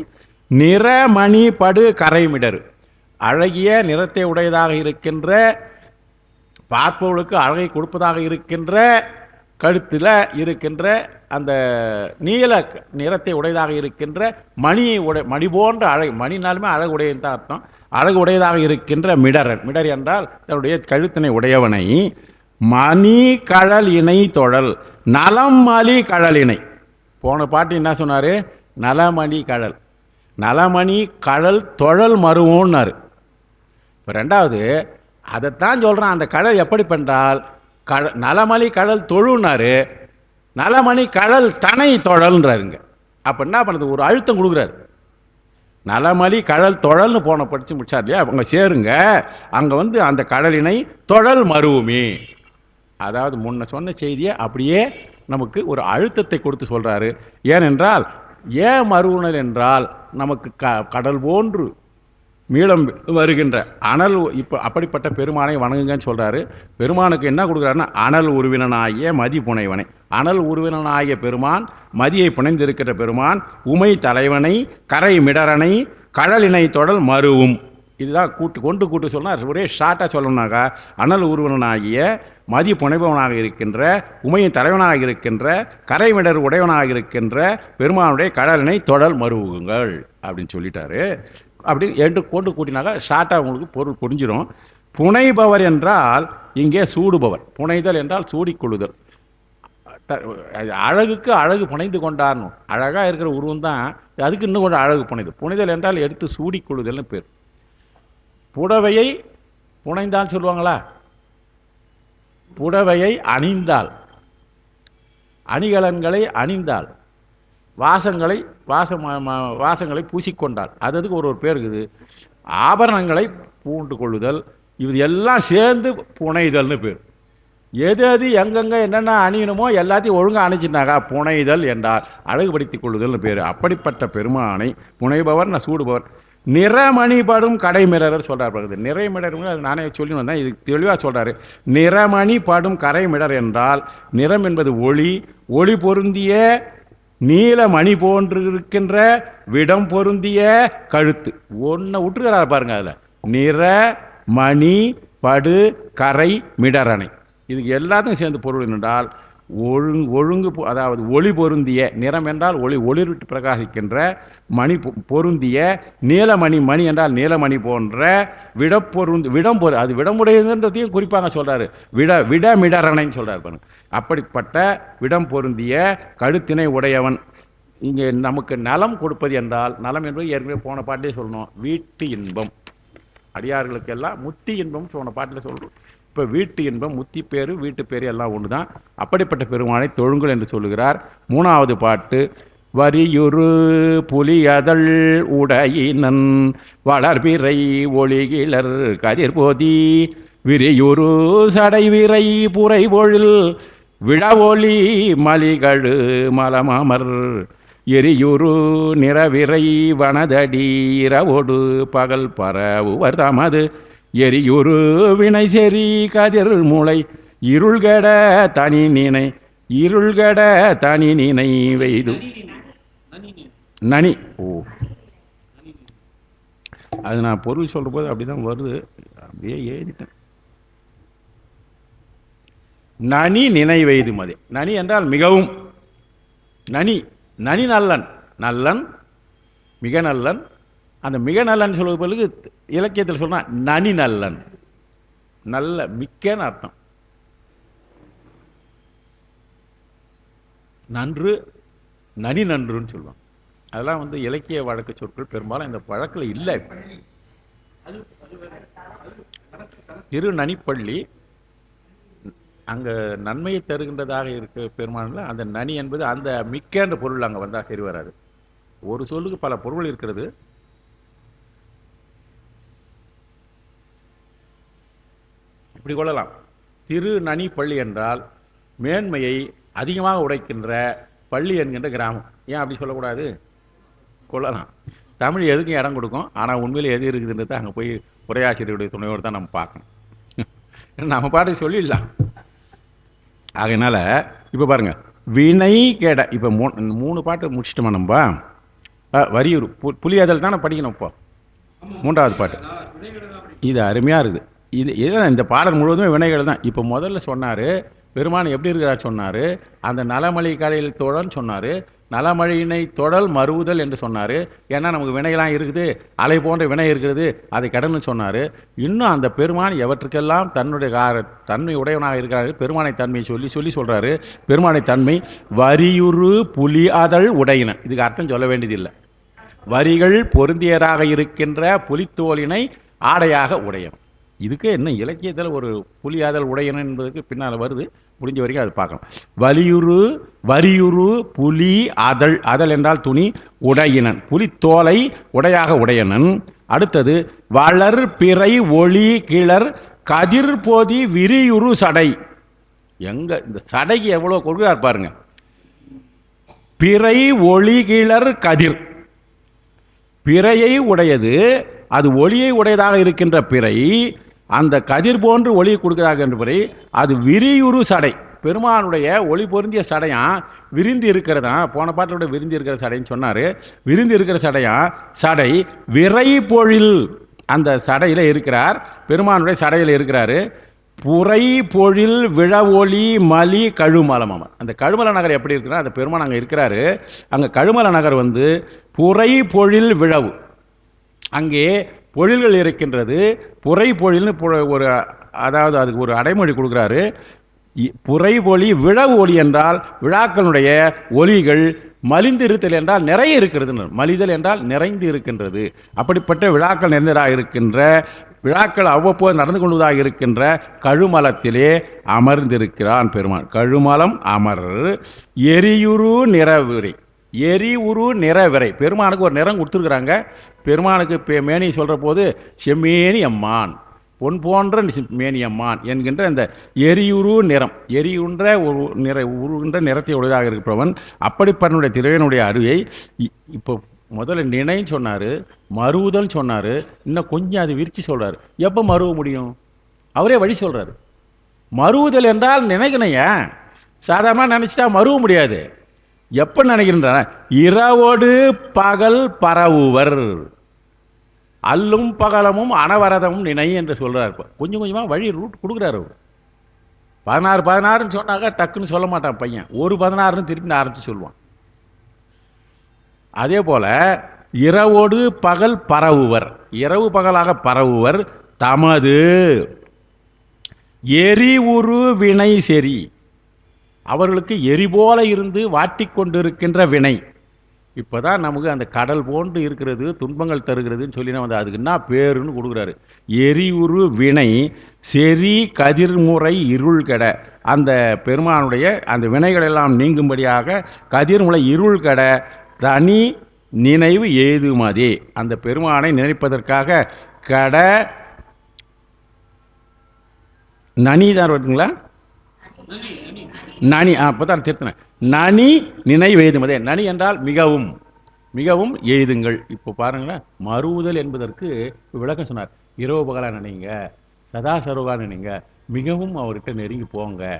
நிறமணி படு கரைமிடர், அழகிய நிறத்தை உடையதாக இருக்கின்ற, பார்ப்பவர்களுக்கு அழகை கொடுப்பதாக இருக்கின்ற, கழுத்தில் இருக்கின்ற அந்த நீல நிறத்தை உடையதாக இருக்கின்ற மணி போன்ற அழகு. மணினாலுமே அழகு உடையன்னு தான் அர்த்தம். அழகு உடையதாக இருக்கின்ற மிடரன். மிடர் என்றால் தன்னுடைய கழுத்தினை உடையவனை மணி கழல் இணை தொழல் நலம் மலி கழல் இணை. போன பாட்டு என்ன சொன்னார்? நலமணி கழல், நலமணி கழல் தொழல் மருவோன்னாரு. இப்போ ரெண்டாவது அதைத்தான் சொல்கிறான். அந்த கழல் எப்படி பண்ணால் நலமணி கழல் தொழுன்னாரு, நலமணி கழல் தனை தொழல்ன்றாருங்க. அப்போ என்ன பண்ணுறது? ஒரு அழுத்தம் கொடுக்குறாரு. நலமலி கழல் தொழல்னு போன படித்து முடிச்சார் இல்லையா? அவங்க சேருங்க, அங்கே அந்த கடலினை தொழல் மருவுமே. அதாவது முன்ன சொன்ன செய்தியை அப்படியே நமக்கு ஒரு அழுத்தத்தை கொடுத்து சொல்கிறாரு. ஏனென்றால் ஏன் மருவுணல் என்றால் நமக்கு கடல் போன்று மீளம் வருகின்ற அனல். இப்போ அப்படிப்பட்ட பெருமானை வணங்குங்கன்னு சொல்கிறாரு. பெருமானுக்கு என்ன கொடுக்குறாருன்னா அனல் உருவினனாகிய மதி புனைவனை. அனல் உருவினனாகிய பெருமான், மதியை புனைந்திருக்கிற பெருமான், உமை தலைவனை, கரை மிடரனை, கடலினை தொடல் மருவும். இதுதான் கூட்டு சொன்னால் ஒரே ஷார்ட்டாக சொல்லணும்னாக்கா, அனல் உருவனாகிய மதி புனைபவனாக இருக்கின்ற, உமையின் தலைவனாக இருக்கின்ற, கரைமிடர் உடையவனாக இருக்கின்ற பெருமானுடைய கடலினை தொடல் மருவுங்கள் அப்படின்னு சொல்லிட்டாரு. அப்படி கொண்டு கூட்டினாக்கா ஷார்ட்டாக உங்களுக்கு பொருள் புரிஞ்சிடும். புனைபவர் என்றால் இங்கே சூடுபவர். புனைதல் என்றால் சூடிக்கொள்ளுதல். அழகுக்கு அழகு புனைந்து கொண்டாடணும். அழகாக இருக்கிற உருவம் தான் அதுக்கு இன்னும் கொஞ்சம் அழகு புனைதல். புனைதல் என்றால் எடுத்து சூடிக்கொள்ளுதல்னு பேர். புடவையை புனைந்தால் சொல்லுவாங்களா? புடவையை அணிந்தால், அணிகலன்களை அணிந்தால், வாசங்களை பூசிக்கொண்டால், அதுக்கு ஒரு பேர் இருக்குது. ஆபரணங்களை பூண்டு கொள்ளுதல், இது எல்லாம் சேர்ந்து புனைதல்னு பேர். எது எங்கெங்கே என்னென்ன அணியணுமோ எல்லாத்தையும் ஒழுங்காக அணிச்சினாக்கா புனைதல் என்றால் அழகுபடுத்திக் கொள்ளுதல்னு பேர். அப்படிப்பட்ட பெருமானை புனைபவர், நான் சூடுபவர். நிறமணிபடும் கடைமிடர் சொல்கிறார். பிறகு நிறைமிடர் அது நானே சொல்லி வந்தேன், இது தெளிவாக சொல்கிறாரு. நிறமணி படும் கரைமிடர் என்றால் நிறம் என்பது ஒளி, ஒளி பொருந்திய நீலமணி போன்று இருக்கின்ற விடம் பொருந்திய கழுத்து. ஒன்றை விட்டுருக்கிறார் பாருங்க. அதில் நிற மணி படு கரை மிடரணை, இதுக்கு எல்லாத்தையும் சேர்ந்து பொருள் என்றால் ஒழுங்கு, அதாவது ஒளி பொருந்திய. நிறம் என்றால் ஒளி, ஒளிர்விட்டு பிரகாசிக்கின்ற. மணி பொருந்திய நீலமணி, மணி என்றால் நீலமணி போன்ற விடம் அது விடமுடையதுன்றதையும் குறிப்பாக சொல்றாரு. விடமிடரணைன்னு சொல்றாரு பாருங்க. அப்படிப்பட்ட விடம் பொருந்திய கழுத்தினை உடையவன். இங்கே நமக்கு நலம் கொடுப்பது என்றால், நலம் என்பது ஏற்கனவே போன பாட்டிலே சொல்லணும், வீட்டு இன்பம். அடியார்களுக்கெல்லாம் முத்தி இன்பம் போன பாட்டில் சொல்றோம். இப்போ வீட்டு இன்பம், முத்தி பேரு, வீட்டு பேரு எல்லாம் ஒன்று தான். அப்படிப்பட்ட பெருமானை தொழுங்கள் என்று சொல்லுகிறார். மூணாவது பாட்டு. வரியுறு புலியதழ் உடையினன் வளர்பிறை ஒளிகிளர் கதிர்போதி விரியுறு சடைவிரை புரை பொழில் விழவொளி மலிகழு மலமமர் எரியுறு நிறவிரை வனதடி இரவோடு பகல் பரவுவர் தமது எரியுறு வினை செறி கதிர் மூளை இருள்கட தனி நினை வெய்து நனி. ஓ, அது நான் பொருள் சொல்ற போது அப்படிதான் வருது, அப்படியே எழுதிட்டேன். நனி நினைவெய்து மதி. நனி என்றால் மிகவும். நனி நல்லன், நல்லன் மிக நல்லன். அந்த மிக நல்லன் சொல்வது பிறகு இலக்கியத்தில் சொன்னா நனி நல்லன், நல்ல மிக்கன்னு அர்த்தம். நன்று, நனி நன்றுன்னு சொல்லுவாங்க. அதெல்லாம் இலக்கிய வழக்கு சொற்கள், பெரும்பாலும் இந்த வழக்கில் இல்லை. திருநனிப்பள்ளி அங்கே நன்மையை தருகின்றதாக இருக்க பெருமானில் அந்த நனி என்பது அந்த மிக்கன்ற பொருள் அங்கே வந்தால் சரி வராது. ஒரு சொல்லுக்கு பல பொருள் இருக்கிறது. இப்படி கொள்ளலாம். திருநனி பள்ளி என்றால் மேன்மையை அதிகமாக உடைக்கின்ற பள்ளி என்கின்ற கிராமம். ஏன் அப்படி சொல்லக்கூடாது? கொள்ளலாம். தமிழ் எதுக்கும் இடம் கொடுக்கும். ஆனால் உண்மையில் எது இருக்குதுன்றது அங்கே போய் உரையாசிரியருடைய துணையோடு தான் நம்ம பார்க்கணும். நம்ம பாட்டு சொல்லிடலாம். அதனால இப்போ பாருங்க, வினை கேட. இப்போ மூணு பாட்டு முடிச்சிட்டோமா நம்ம? வரியூர் புலியதல் தானே படிக்கணும். இப்போ மூன்றாவது பாட்டு இது அருமையாக இருக்குது. இதுதான் இந்த பாடல் முழுவதுமே வினைகள் தான். இப்போ முதல்ல சொன்னார் பெருமான் எப்படி இருக்கிறார் சொன்னார். அந்த நலமலை கடையில் தோழன்னு சொன்னார். நலமழியினை தொடல் மறுவுதல் என்று சொன்னார். ஏன்னா நமக்கு வினையெல்லாம் இருக்குது, அலை போன்ற வினை இருக்கிறது, அதை கடன்னு சொன்னார். இன்னும் அந்த பெருமான் எவற்றுக்கெல்லாம் தன்னுடைய தன்மை உடையவனாக இருக்கிறாரு, பெருமானை தன்மையை சொல்லி சொல்கிறாரு. பெருமானை தன்மை வரியுறு புலி அதழ் உடையின. இதுக்கு அர்த்தம் சொல்ல வேண்டியதில்லை. வரிகள் பொருந்தியராக இருக்கின்ற புலித்தோலினை ஆடையாக உடையவன். இதுக்கு என்ன இலக்கியத்தில் ஒரு புலியாதல் உடையன என்பதுக்கு பின்னால் வருது, முடிஞ்ச வரைக்கும் அது பார்க்கலாம். வரியுறு புலி அதழ், அதழ் என்றால் துணி, உடையினன் புலித்தோலை உடையாக உடையனன். அடுத்தது வளர் பிறை ஒளி கிளர் கதிர் போதி விரியுறு சடை. எங்க இந்த சடைக்கு எவ்வளோ கொடுக்கிறார் பாருங்க. பிறை ஒளி கிளர் கதிர், பிறையை உடையது, அது ஒளியை உடையதாக இருக்கின்ற பிறை, அந்த கதிர் போன்று ஒளி கொடுக்கிறார்கள் என்ற பிறை, அது விரியுறு சடை. பெருமானுடைய ஒளி பொருந்திய சடையா விரிந்து இருக்கிறதா, போன பாட்டோட விரிந்து இருக்கிற சடைன்னு சொன்னார். விரிந்து இருக்கிற சடையா சடை விரை பொழில், அந்த சடையில் இருக்கிறார், பெருமானுடைய சடையில் இருக்கிறாரு. புரை பொழில் விழவொளி மலி கழுமலம். அந்த கழுமல நகர் எப்படி இருக்குன்னா, அந்த பெருமான் அங்கே இருக்கிறாரு. அங்கே கழுமல நகர் புரை பொழில் விழவு, அங்கே பொழில்கள் இருக்கின்றது. புரை பொழில்னு ஒரு, அதாவது அதுக்கு ஒரு அடைமொழி கொடுக்குறாரு. புரை பொழி விழவு ஒளி என்றால் விழாக்களுடைய ஒலிகள், மலிந்து இருத்தல் என்றால் நிறைய இருக்கிறது, மலிதல் என்றால் நிறைந்து இருக்கின்றது. அப்படிப்பட்ட விழாக்கள் நிறைந்ததாக இருக்கின்ற, விழாக்கள் அவ்வப்போது நடந்து கொள்வதாக இருக்கின்ற கழுமலத்திலே அமர்ந்திருக்கிறான் பெருமான். கழுமலம் அமர் எரியுரு நிறவிரை, எரியுரு நிறவிரை. பெருமானுக்கு ஒரு நிறம் கொடுத்துருக்குறாங்க. பெருமானுக்கு மேனி சொல்கிற போது செம்மேனி அம்மான், பொன் போன்ற மேனியம்மான் என்கின்ற அந்த எரியுரு நிறம், எரியுன்ற ஒரு உருகின்ற நிறத்தை உடையதாக இருக்கிறவன். அப்படிப்பட்ட திரையனுடைய அருவை இப்போ முதல்ல நினைன்னு சொன்னார், மறுவுதல் சொன்னார், இன்னும் கொஞ்சம் அது விரித்து சொல்கிறார். எப்போ மறுவ முடியும்? அவரே வழி சொல்கிறார். மறுவுதல் என்றால் நினைக்கணைய, சாதாரணமாக நினச்சிட்டா மறுவ முடியாது. எப்போ நினைக்கின்ற இரவோடு பகல் பரவுவர், அல்லும் பகலமும் அனவரதமும் நினை என்று சொல்கிறார். கொஞ்சம் கொஞ்சமாக வழி ரூட் கொடுக்குறாரு. 16 சொன்னாங்க, டக்குன்னு சொல்ல மாட்டான் பையன், ஒரு 16 திருப்பி ஆரம்பித்து சொல்லுவான். அதே போல் இரவோடு பகல் பரவுவர், இரவு பகலாக பரவுவர். தமது எரி உரு வினை செறி, அவர்களுக்கு எரிபோல இருந்து வாட்டிக்கொண்டிருக்கின்ற வினை. இப்போ தான் நமக்கு அந்த கடல் போன்று இருக்கிறது, துன்பங்கள் தருகிறதுன்னு சொல்லி நம்ம அதுக்கு என்ன பேருன்னு கொடுக்குறாரு. எரிவுரு வினை செறி கதிர்முறை இருள் கெட, அந்த பெருமானுடைய அந்த வினைகளெல்லாம் நீங்கும்படியாக கதிர்முறை இருள் கெட தனி நினைவு ஏதுமதே. அந்த பெருமானை நினைப்பதற்காக கட நனி தான் வருதுங்களா, நனி, அப்போ தான் திருத்தினேன், நனி நினைவு எய்துமதே. நனி என்றால் மிகவும், மிகவும் எய்துங்கள். இப்போ பாருங்களேன், மறுவுதல் என்பதற்கு விளக்கம் சொன்னார். இரவு பகலாக நினைங்க, சதா சர்வகா நினைங்க, மிகவும் அவர்கிட்ட நெருங்கி போங்க,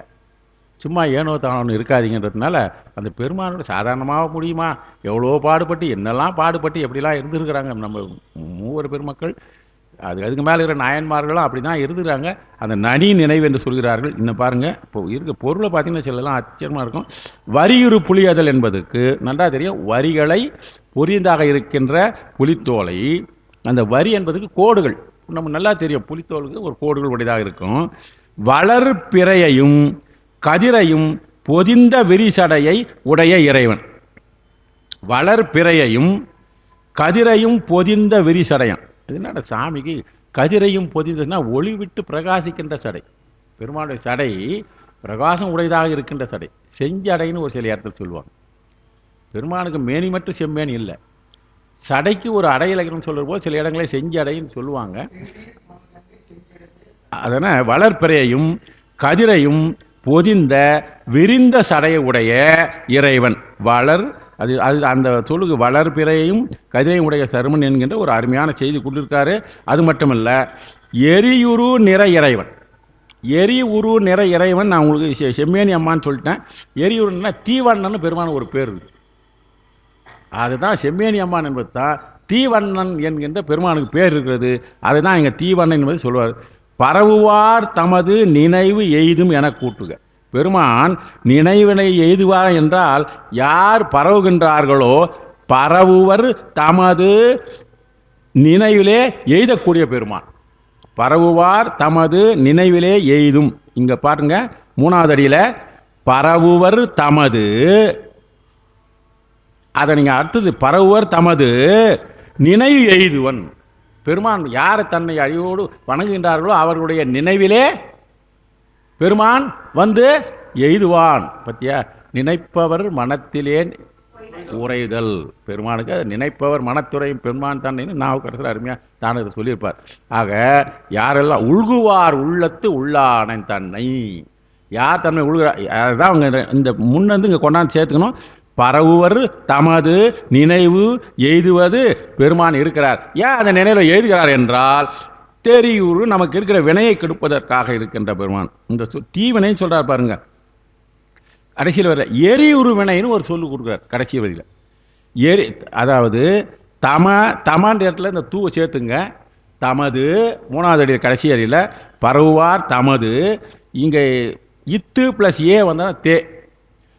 சும்மா ஏனோ தானோன்னு இருக்காதீங்கன்றதுனால அந்த பெருமானோட சாதாரணமாக முடியுமா? எவ்வளோ பாடுபட்டு, என்னெல்லாம் பாடுபட்டு எப்படிலாம் இருந்துருக்கிறாங்க நம்ம மூவர் பெருமக்கள். அதுக்கு மேலே இருக்கிற நாயன்மார்களும் அப்படி தான் இருந்துக்கிறாங்க. அந்த நனி நினைவு என்று சொல்கிறார்கள். இன்னும் பாருங்கள், இப்போ இருக்க பொருளை பார்த்தீங்கன்னா சிலலாம் ஆச்சரியமாக இருக்கும். வரியுறு புலியதல் என்பதுக்கு நல்லா தெரியும், வரிகளை பொரிந்தாக இருக்கின்ற புலித்தோலை, அந்த வரி என்பதுக்கு கோடுகள் நம்ம நல்லா தெரியும், புலித்தோலுக்கு ஒரு கோடுகள் உடையதாக இருக்கும். வளர் பிறையையும் கதிரையும் பொதிந்த விரிசடையை உடைய இறைவன். வளர் பிறையையும் கதிரையும் பொதிந்த விரிசடையன். இதனால சாமிக்கு கதிரையும் பொதிந்ததுன்னா ஒளி விட்டு பிரகாசிக்கின்ற சடை. பெருமாளுடைய சடை பிரகாசம் உடையதாக இருக்கின்ற சடை, செஞ்சடைன்னு ஒரு சில இடத்துல சொல்லுவாங்க. பெருமானுக்கு மேனி மட்டும் செம்மேனி இல்லை, சடைக்கு ஒரு அடையிலகரம் சொல்கிற போது சில இடங்களே செஞ்சடைன்னு சொல்லுவாங்க. அதனால் வளர்பிறையையும் கதிரையும் பொதிந்த விரிந்த சடையை உடைய இறைவன் வளர். அது அது அந்த சொல்லுக்கு வளர்பிறையையும் கதிரையும் உடைய சருமன் என்கின்ற ஒரு அருமையான செய்தி கொடுத்துருக்காரு. அது மட்டுமல்ல, எரியுரு நிற இறைவன். எரி உரு நிற இறைவன் நான் உங்களுக்கு செம்மேனி அம்மான்னு சொல்லிட்டேன். எரியுருன்னா தீவண்ணன் பெருமான ஒரு பேர் இருக்குது. அதுதான் செம்மேனி அம்மான் என்பது தான் தீவண்ணன் என்கின்ற பெருமானுக்கு பேர் இருக்கிறது. அதை தான் இங்கே தீவண்ணன் என்பது சொல்வார். பரவுவார் தமது நினைவு எய்தும் என கூட்டுக. பெருமான் நினைவினை எய்துவார் என்றால் யார் பரவுகின்றார்களோ பரவுவர் தமது நினைவிலே எய்தக்கூடிய பெருமான். பரவுவார் தமது நினைவிலே எய்தும். இங்க பாருங்க, 3வது அடியில பரவுவர் தமது, அதை நீங்க அடுத்தது பரவுவர் தமது நினைவு எய்துவன். பெருமான் யார் தன்னை அழிவோடு வணங்குகின்றார்களோ அவர்களுடைய நினைவிலே பெருமான் வந்து எய்துவான். பத்தியா, நினைப்பவர் மனத்திலே உரைதல். பெருமானுக்கு நினைப்பவர் மனத்துறையும் பெருமான் தன்னை நாவுக்கரசர் அருமையா தானே சொல்லியிருப்பார். ஆக யாரெல்லாம் உள்குவார் உள்ளத்து உள்ளானை தன்னை, யார் தன்னை உள்கிறார், அதுதான் அவங்க இந்த முன்னந்து இங்கே கொண்டாந்து சேர்த்துக்கணும். பரவுவர் தமது நினைவு எய்துவது பெருமான் இருக்கிறார். ஏன் அந்த நினைவில் எழுதுகிறார் என்றால் தெரியூறு நமக்கு இருக்கிற வினையை கெடுப்பதற்காக இருக்கின்ற பெருமான். இந்த தீவினை சொல்றார் பாருங்க, கடைசியில் வர எரியுறு வினைன்னு ஒரு சொல்லு கொடுக்குறார் கடைசி வரியில். அதாவது தமன்ற இடத்துல இந்த தூவை சேர்த்துங்க. தமது 3வது அடி கடைசி அடியில் பரவுவார் தமது, இங்கே இத்து பிளஸ் ஏ வந்தால் தே,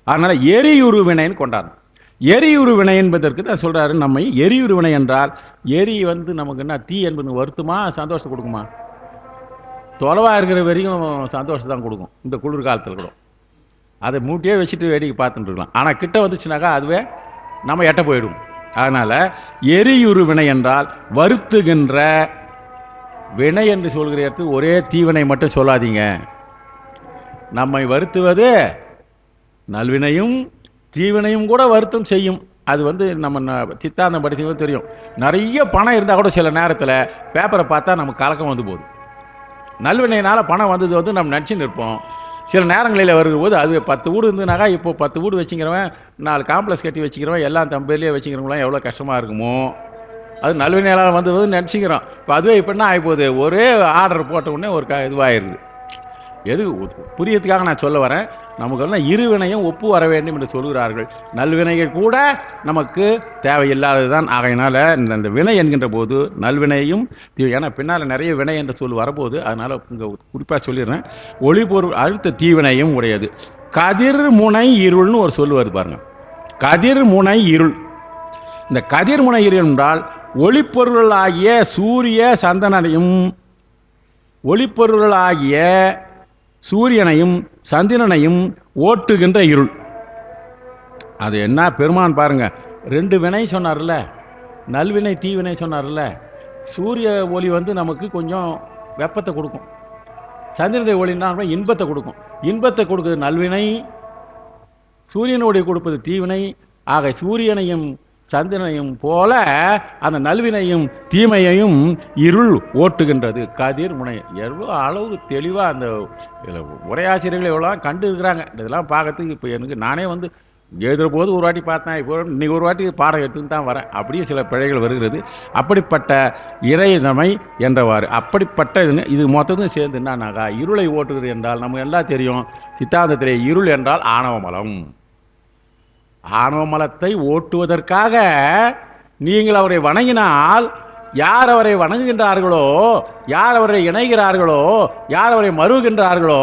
அதனால எரியுறு வினைன்னு கொண்டாடணும். எரியுறு வினை என்பதற்கு தான் சொல்றாரு. நம்மை எரியுறு வினை என்றால் எரி வந்து நமக்கு என்ன, தீ என்பது வருத்துமா சந்தோஷத்தை கொடுக்குமா? தொலைவாக இருக்கிற வரைக்கும் சந்தோஷத்தை தான் கொடுக்கும். இந்த குளிர்காலத்தில் கூட அதை மூட்டியே வச்சுட்டு வேடிக்கை பார்த்துட்டு இருக்கலாம். ஆனால் கிட்ட வந்துச்சுனாக்கா அதுவே நம்ம எட்ட போயிடும். அதனால் எரியுறு வினை என்றால் வருத்துகின்ற வினை என்று சொல்கிறதுக்கு ஒரே தீவினை மட்டும் சொல்லாதீங்க. நம்மை வருத்துவது நல்வினையும் தீவினையும் கூட வருத்தம் செய்யும். அது வந்து நம்ம சித்தாந்தம் படிச்சவங்க தெரியும். நிறைய பணம் இருந்தால் கூட சில நேரத்தில் பேப்பரை பார்த்தா நமக்கு கலக்கம் வந்து போகுது. நல்வினையினால் பணம் வந்தது வந்து நம்ம நினச்சி நிற்போம். சில நேரங்களில் வரும்போது அது 10 வீடு இருந்ததுனாக்கா இப்போ 10 வீடு வச்சுக்கிறவன் 4 காம்ப்ளெக்ஸ் கட்டி வச்சுக்கிறவன் எல்லாம் தம்பேர்லேயே வச்சுக்கிறவங்களாம் எவ்வளோ கஷ்டமாக இருக்குமோ. அது நல்வினையால் வந்தது நினச்சிக்கிறோம். இப்போ அதுவே இப்போ என்ன ஆகிப்போகுது, ஒரே ஆர்டர் போட்ட உடனே ஒரு இதுவாகிடுது. எது புரியறதுக்காக நான் சொல்ல வரேன், நமக்கு எல்லாம் இருவினையும் ஒப்பு வர வேண்டும் என்று சொல்கிறார்கள். நல்வினைகள் கூட நமக்கு தேவையில்லாததுதான். ஆகையினால இந்த வினை என்கின்ற போது நல்வினையும், ஏன்னா பின்னால் நிறைய வினை என்ற சொல் வரப்போகுது, அதனால் இங்கே குறிப்பாக சொல்லிடுறேன். ஒளிபொருள் அடுத்த தீவினையும் உடையது. கதிர்முனை இருள்னு ஒரு சொல் வருது பாருங்க. கதிர்முனை இருள். இந்த கதிர்முனை இருள் என்றால் ஒளிப்பொருளாகிய சூரிய சந்தனையும் ஒளிப்பொருளாகிய சூரியனையும் சந்திரனையும் ஓட்டுகின்ற இருள். அது என்ன பெருமான் பாருங்க, 2 வினை சொன்னார்ல, நல்வினை தீவினை சொன்னார்ல. சூரிய ஒளி வந்து நமக்கு கொஞ்சம் வெப்பத்தை கொடுக்கும், சந்திரனுடைய ஒளின்னா இன்பத்தை கொடுக்கும். இன்பத்தை கொடுக்குறது நல்வினை, சூரியனுடைய கொடுப்பது தீவினை. ஆக சூரியனையும் சந்திரனையும் போல அந்த நல்வினையும் தீமையையும் இருள் ஓட்டுகின்றது கதிர் முனை. எவ்வளோ அளவு தெளிவாக அந்த உரையாசிரியர்கள் எவ்வளோ கண்டு இருக்கிறாங்க. இதெல்லாம் பார்க்கறதுக்கு இப்போ எனக்கு நானே வந்து எழுதுகிற போது ஒரு வாட்டி பார்த்தேன், இப்போ இன்றைக்கி ஒரு வாட்டி பாடம் எடுத்துன்னு தான் வரேன். அப்படியே சில பிழைகள் வருகிறது. அப்படிப்பட்ட இறைதமை என்றவாறு அப்படிப்பட்ட இது மொத்தத்தையும் சேர்ந்து என்னன்னாக்கா இருளை ஓட்டுகிறது என்றால் நமக்கு எல்லாம் தெரியும். சித்தாந்தத்திலே இருள் என்றால் ஆணவமலம். ஆணவமலத்தை ஓட்டுவதற்காக நீங்கள் அவரை வணங்கினால், யார் அவரை வணங்குகின்றார்களோ, யார் அவரை இணைகிறார்களோ, யார் அவரை மறுகின்றார்களோ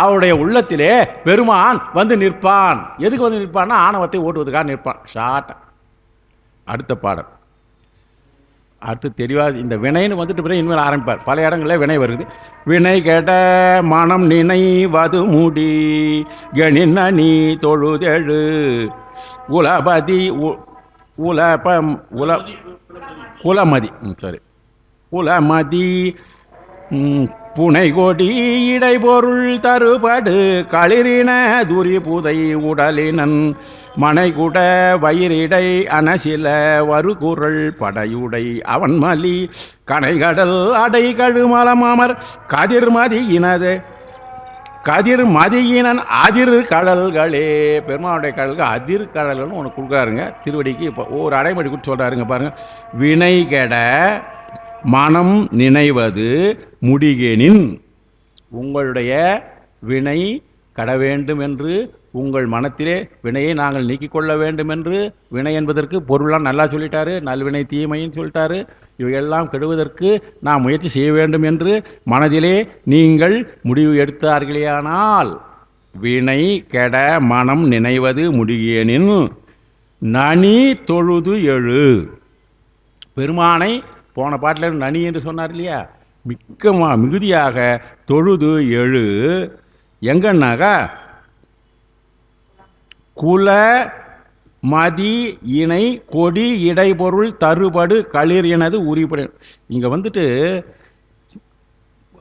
அவருடைய உள்ளத்திலே பெருமான் வந்து நிற்பான். எதுக்கு வந்து நிற்பான்னா ஆணவத்தை ஓட்டுவதற்காக நிற்பான். ஷார்ட். அடுத்த பாடல் அடுத்து தெளிவாக இந்த வினைன்னு வந்துட்டு பிறகு இனிமேல் ஆரம்பிப்பார். பல இடங்களில் வினை வருது. வினை கெட மனம் நினைவது மூடி கணின நீ தொழுதெழு உலபதி குலமதி சரி குலமதி புனை கொடி இடைபொருள் தருபடு களிரின துரி புதை உடலினன் மனைகுட வயிரிடை அனசில வருகுரல் படையுடை அவன்மலி கனைகடல் அடை கழுமலமர் கதிர்மதியினது கதிர்மதியினன் அதிர் கடல்களே. பெருமானுடைய கடல்கள் அதிர் கடல்கள்னு ஒன்று கொடுக்குறாருங்க திருவடிக்கு. இப்போ ஒரு அடைமொழி கொடுத்து சொல்கிறாருங்க பாருங்க. வினை கெட மனம் நினைவது முடிகெனின், உங்களுடைய வினை கட வேண்டும் என்று உங்கள் மனத்திலே வினையை நாங்கள் நீக்கிக் கொள்ள வேண்டும் என்று, வினை என்பதற்கு பொருளாக நல்லா சொல்லிட்டாரு, நல்வினை தீமைன்னு சொல்லிட்டாரு. இவையெல்லாம் கெடுவதற்கு நாம் முயற்சி செய்ய வேண்டும் என்று மனதிலே நீங்கள் முடிவு எடுத்தார்களேயானால் வினை கெட மனம் நினைவது முடியேனின் நனி தொழுது எழு. பெருமானை போன பாட்டில் நனி என்று சொன்னார் இல்லையா, மிகுதியாக தொழுது எழு. எங்கன்னாக்கா குல மதி இணை கொடி இடைபொருள் தருபடு களிர் எனது உரிபடு. இங்க வந்துட்டு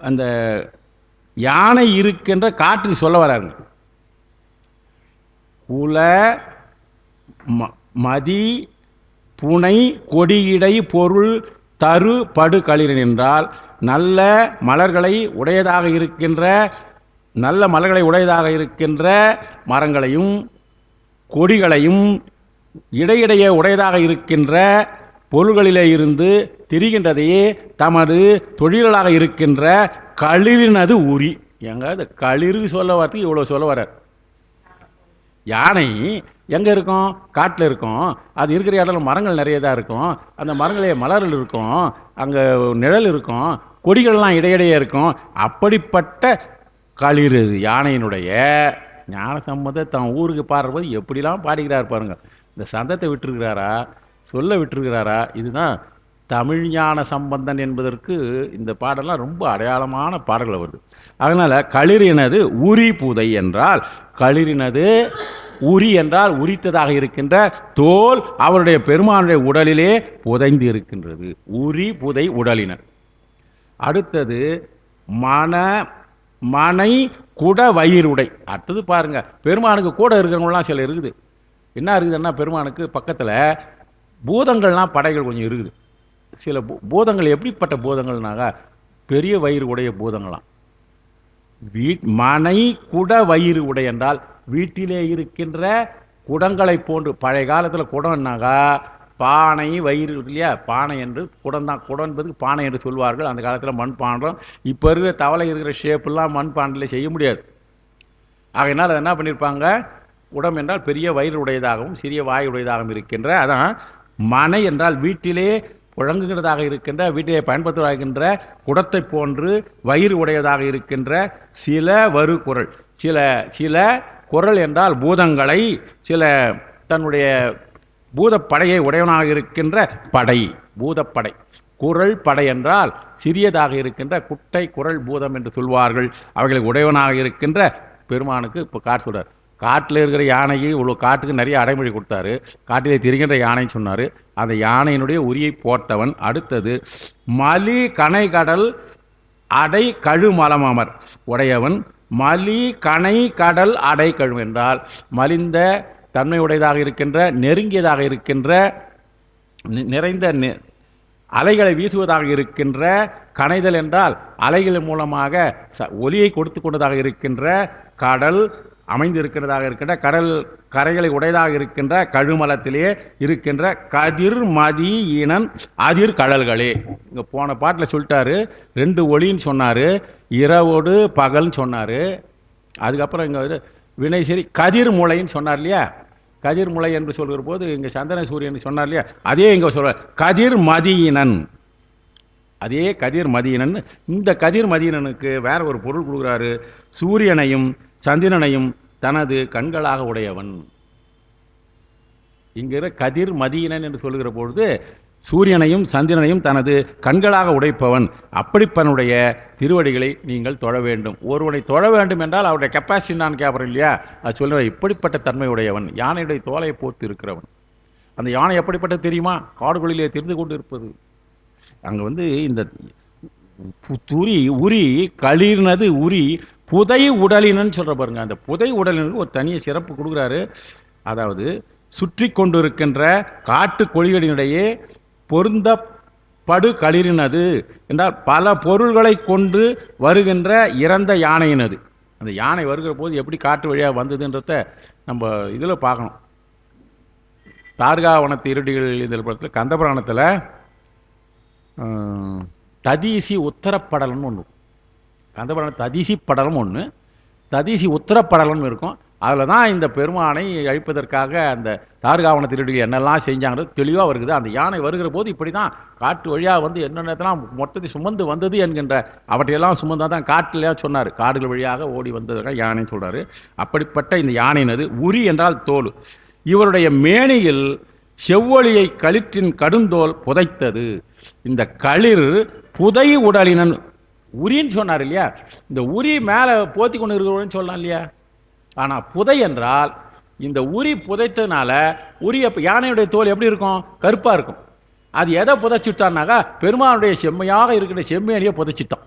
அந்த யானை இருக்கின்ற காற்று சொல்ல வராங்க. குல மதி புனை கொடியிடை பொருள் தரு படு களிரன் என்றால் நல்ல மலர்களை உடையதாக இருக்கின்ற மரங்களையும் கொடிகளையும் இடையிடையே உடையதாக இருக்கின்ற பொருள்களிலே இருந்து திரிகின்றதையே தமது தொழிலாக இருக்கின்ற களிரினது உரி. எங்க களிறு சொல்ல வரதுக்கு இவ்வளவு சொல்ல வர. யானை எங்க இருக்கும்? காட்டில் இருக்கும். அது இருக்கிற இடத்துல மரங்கள் நிறைய தான் இருக்கும். அந்த மரங்களே மலர்கள் இருக்கும், அங்க நிழல் இருக்கும், கொடிகள்லாம் இடையிடையே இருக்கும். அப்படிப்பட்ட களிறு யானையினுடைய ஞான சம்பந்த தன் ஊருக்கு பாடுறபோது எப்படிலாம் பாடிக்கிறார் பாருங்க. இந்த சந்தத்தை விட்டுருக்கிறாரா, சொல்ல விட்டுருக்கிறாரா? இதுதான் தமிழ் ஞான சம்பந்தன் என்பதற்கு இந்த பாடலாம் ரொம்ப அடையாளமான பாடல்கள் வருது. அதனால களிரினது உரி புதை என்றால், களிரினது உரி என்றால் உரித்ததாக இருக்கின்ற தோல் அவருடைய பெருமானுடைய உடலிலே புதைந்து இருக்கின்றது. உரி புதை உடலினர். அடுத்தது மனை குட வயிறுடை. அடுத்தது பாருங்க, பெருமானுக்கு கூட இருக்கிறவங்களாம் சில இருக்குது. என்ன இருக்குதுன்னா, பெருமானுக்கு பக்கத்தில் பூதங்கள்லாம் படைகள் கொஞ்சம் இருக்குது. சில பூதங்கள் எப்படிப்பட்ட பூதங்கள்னாக பெரிய வயிறு உடைய பூதங்களாம். மனை குட வயிறு உடை என்றால் வீட்டிலே இருக்கின்ற குடங்களை போன்று. பழைய காலத்தில் குடம்னாக்கா பானை வயிறு இல்லையா, பானை என்று குடம் தான். குடம் என்பதுக்கு பானை என்று சொல்வார்கள். அந்த காலத்தில் மண் பாண்டம். இப்போ இருக்கிற தவளை இருக்கிற ஷேப்பெல்லாம் மண் பாண்டில் செய்ய முடியாது. ஆகையினால் அதை என்ன பண்ணியிருப்பாங்க, குடம் என்றால் பெரிய வயிறு உடையதாகவும் சிறிய வாய் உடையதாகவும் இருக்கின்ற, அதான் மனை என்றால் வீட்டிலே புழங்குகிறதாக இருக்கின்ற, வீட்டிலே பயன்படுத்துவதாகின்ற குடத்தை போன்று வயிறு உடையதாக இருக்கின்ற சில வரு குரல். சில குரல் என்றால் பூதங்களை, சில தன்னுடைய பூதப்படையை உடையவனாக இருக்கின்ற படை, பூதப்படை. குரல் படை என்றால் சிறியதாக இருக்கின்ற குட்டை குரல் பூதம் என்று சொல்வார்கள். அவைகளுக்கு உடையவனாக இருக்கின்ற பெருமானுக்கு இப்போ காட்டு சொல்றார். காட்டில் இருக்கிற யானைக்கு இவ்வளோ காட்டுக்கு நிறைய அடைமொழி கொடுத்தாரு. காட்டிலே திரிகின்ற யானைன்னு சொன்னார். அந்த யானையினுடைய உரியை போட்டவன். அடுத்தது மலி கனை கடல் அடை கழு மலமமர் உடையவன். மலி கனை கடல் அடை கழு என்றால் மலிந்த தன்மை உடையதாக இருக்கின்ற, நெருங்கியதாக இருக்கின்ற, நிறைந்த அலைகளை வீசுவதாக இருக்கின்ற, கனைதல் என்றால் அலைகள் மூலமாக ஒலியை கொடுத்து கொண்டதாக இருக்கின்ற கடல் அமைந்து இருக்கின்றதாக இருக்கின்ற, கடல் கரைகளை உடையதாக இருக்கின்ற கழுமலத்திலே இருக்கின்ற கதிர் மதி ஈனன் அதிர் கடல்களே. இங்கே போன பாட்டில் சொல்லிட்டாரு, 2 ஒளின்னு சொன்னார், இரவோடு பகல்னு சொன்னார். அதுக்கப்புறம் இங்கே வினை சரி கதிர் முளைன்னு சொன்னார் இல்லையா. கதிர் முளை என்று சொல்கிற போது இங்கே சந்திர சூரியன் சொன்னார் இல்லையா, அதே இங்கே சொல்ற கதிர் மதியினன். அதே கதிர் மதியினன். இந்த கதிர் மதியினனுக்கு வேற ஒரு பொருள் கொடுக்குறாரு. சூரியனையும் சந்திரனையும் தனது கண்களாக உடையவன். இங்கிற கதிர் மதியினன் என்று சொல்லுகிற பொழுது சூரியனையும் சந்திரனையும் தனது கண்களாக உடைப்பவன். அப்படிப்பனுடைய திருவடிகளை நீங்கள் தொழ வேண்டும். ஒருவனை தொழ வேண்டும் என்றால் அவருடைய கெப்பாசிட்டி நான் கேட்பறேன் இல்லையா, அது சொல்ற இப்படிப்பட்ட தன்மை உடையவன். யானையுடைய தோலை போர்த்து இருக்கிறவன். அந்த யானை எப்படிப்பட்டது தெரியுமா? காடுகளிலே தெரிந்து கொண்டு இருப்பது. அங்கே இந்த உரி களிர்னது உரி புதை உடலினன்னு சொல்ற பாருங்க. அந்த புதை உடலினுக்கு ஒரு தனிய சிறப்பு கொடுக்குறாரு. அதாவது சுற்றி கொண்டிருக்கின்ற காட்டு கொடிகளினுடைய பொருந்த படு களிரினது என்றால் பல பொருள்களை கொண்டு வருகின்ற இறந்த யானையினது. அந்த யானை வருகிற போது எப்படி காட்டு வழியாக வந்ததுன்றத நம்ம இதில் பார்க்கணும். தார்காவனத்து இருடிகள் இதில் படத்தில் கந்தபுராணத்தில் ததீசி உத்தரப்படலம்னு ஒன்று. கந்தபுராண ததீசி படலம் ஒன்று, ததீசி உத்தரப்படலம்னு இருக்கும். அதில் தான் இந்த பெருமானை அழிப்பதற்காக அந்த தார்காவன திருடிகள் என்னெல்லாம் செஞ்சாங்கிறது தெளிவாக வருகிறது. அந்த யானை வருகிற போது இப்படி தான் காட்டு வழியாக வந்து என்னென்னலாம் மொத்தத்தை சுமந்து வந்தது என்கின்ற அவற்றையெல்லாம் சுமந்தால் தான் காட்டிலே சொன்னார். காடுகள் வழியாக ஓடி வந்ததாக யானைன்னு சொல்கிறாரு. அப்படிப்பட்ட இந்த யானையினது உரி என்றால் தோல். இவருடைய மேனியில் செவ்வொளியை களிற்றின் கடுந்தோல் புதைத்தது. இந்த களிர் புதை உடலினன் உரின்னு சொன்னார் இல்லையா, இந்த உரி மேலே போத்தி கொண்டு இருக்கிறவன்னு சொல்லலாம் இல்லையா. ஆனால் புதை என்றால் இந்த உரி புதைத்ததுனால உரி யானையுடைய தோல் எப்படி இருக்கும்? கருப்பாக இருக்கும். அது எதை புதைச்சிட்டான்னாக்கா பெருமானுடைய செம்மையாக இருக்கிற செம்மேனியை புதைச்சிட்டோம்.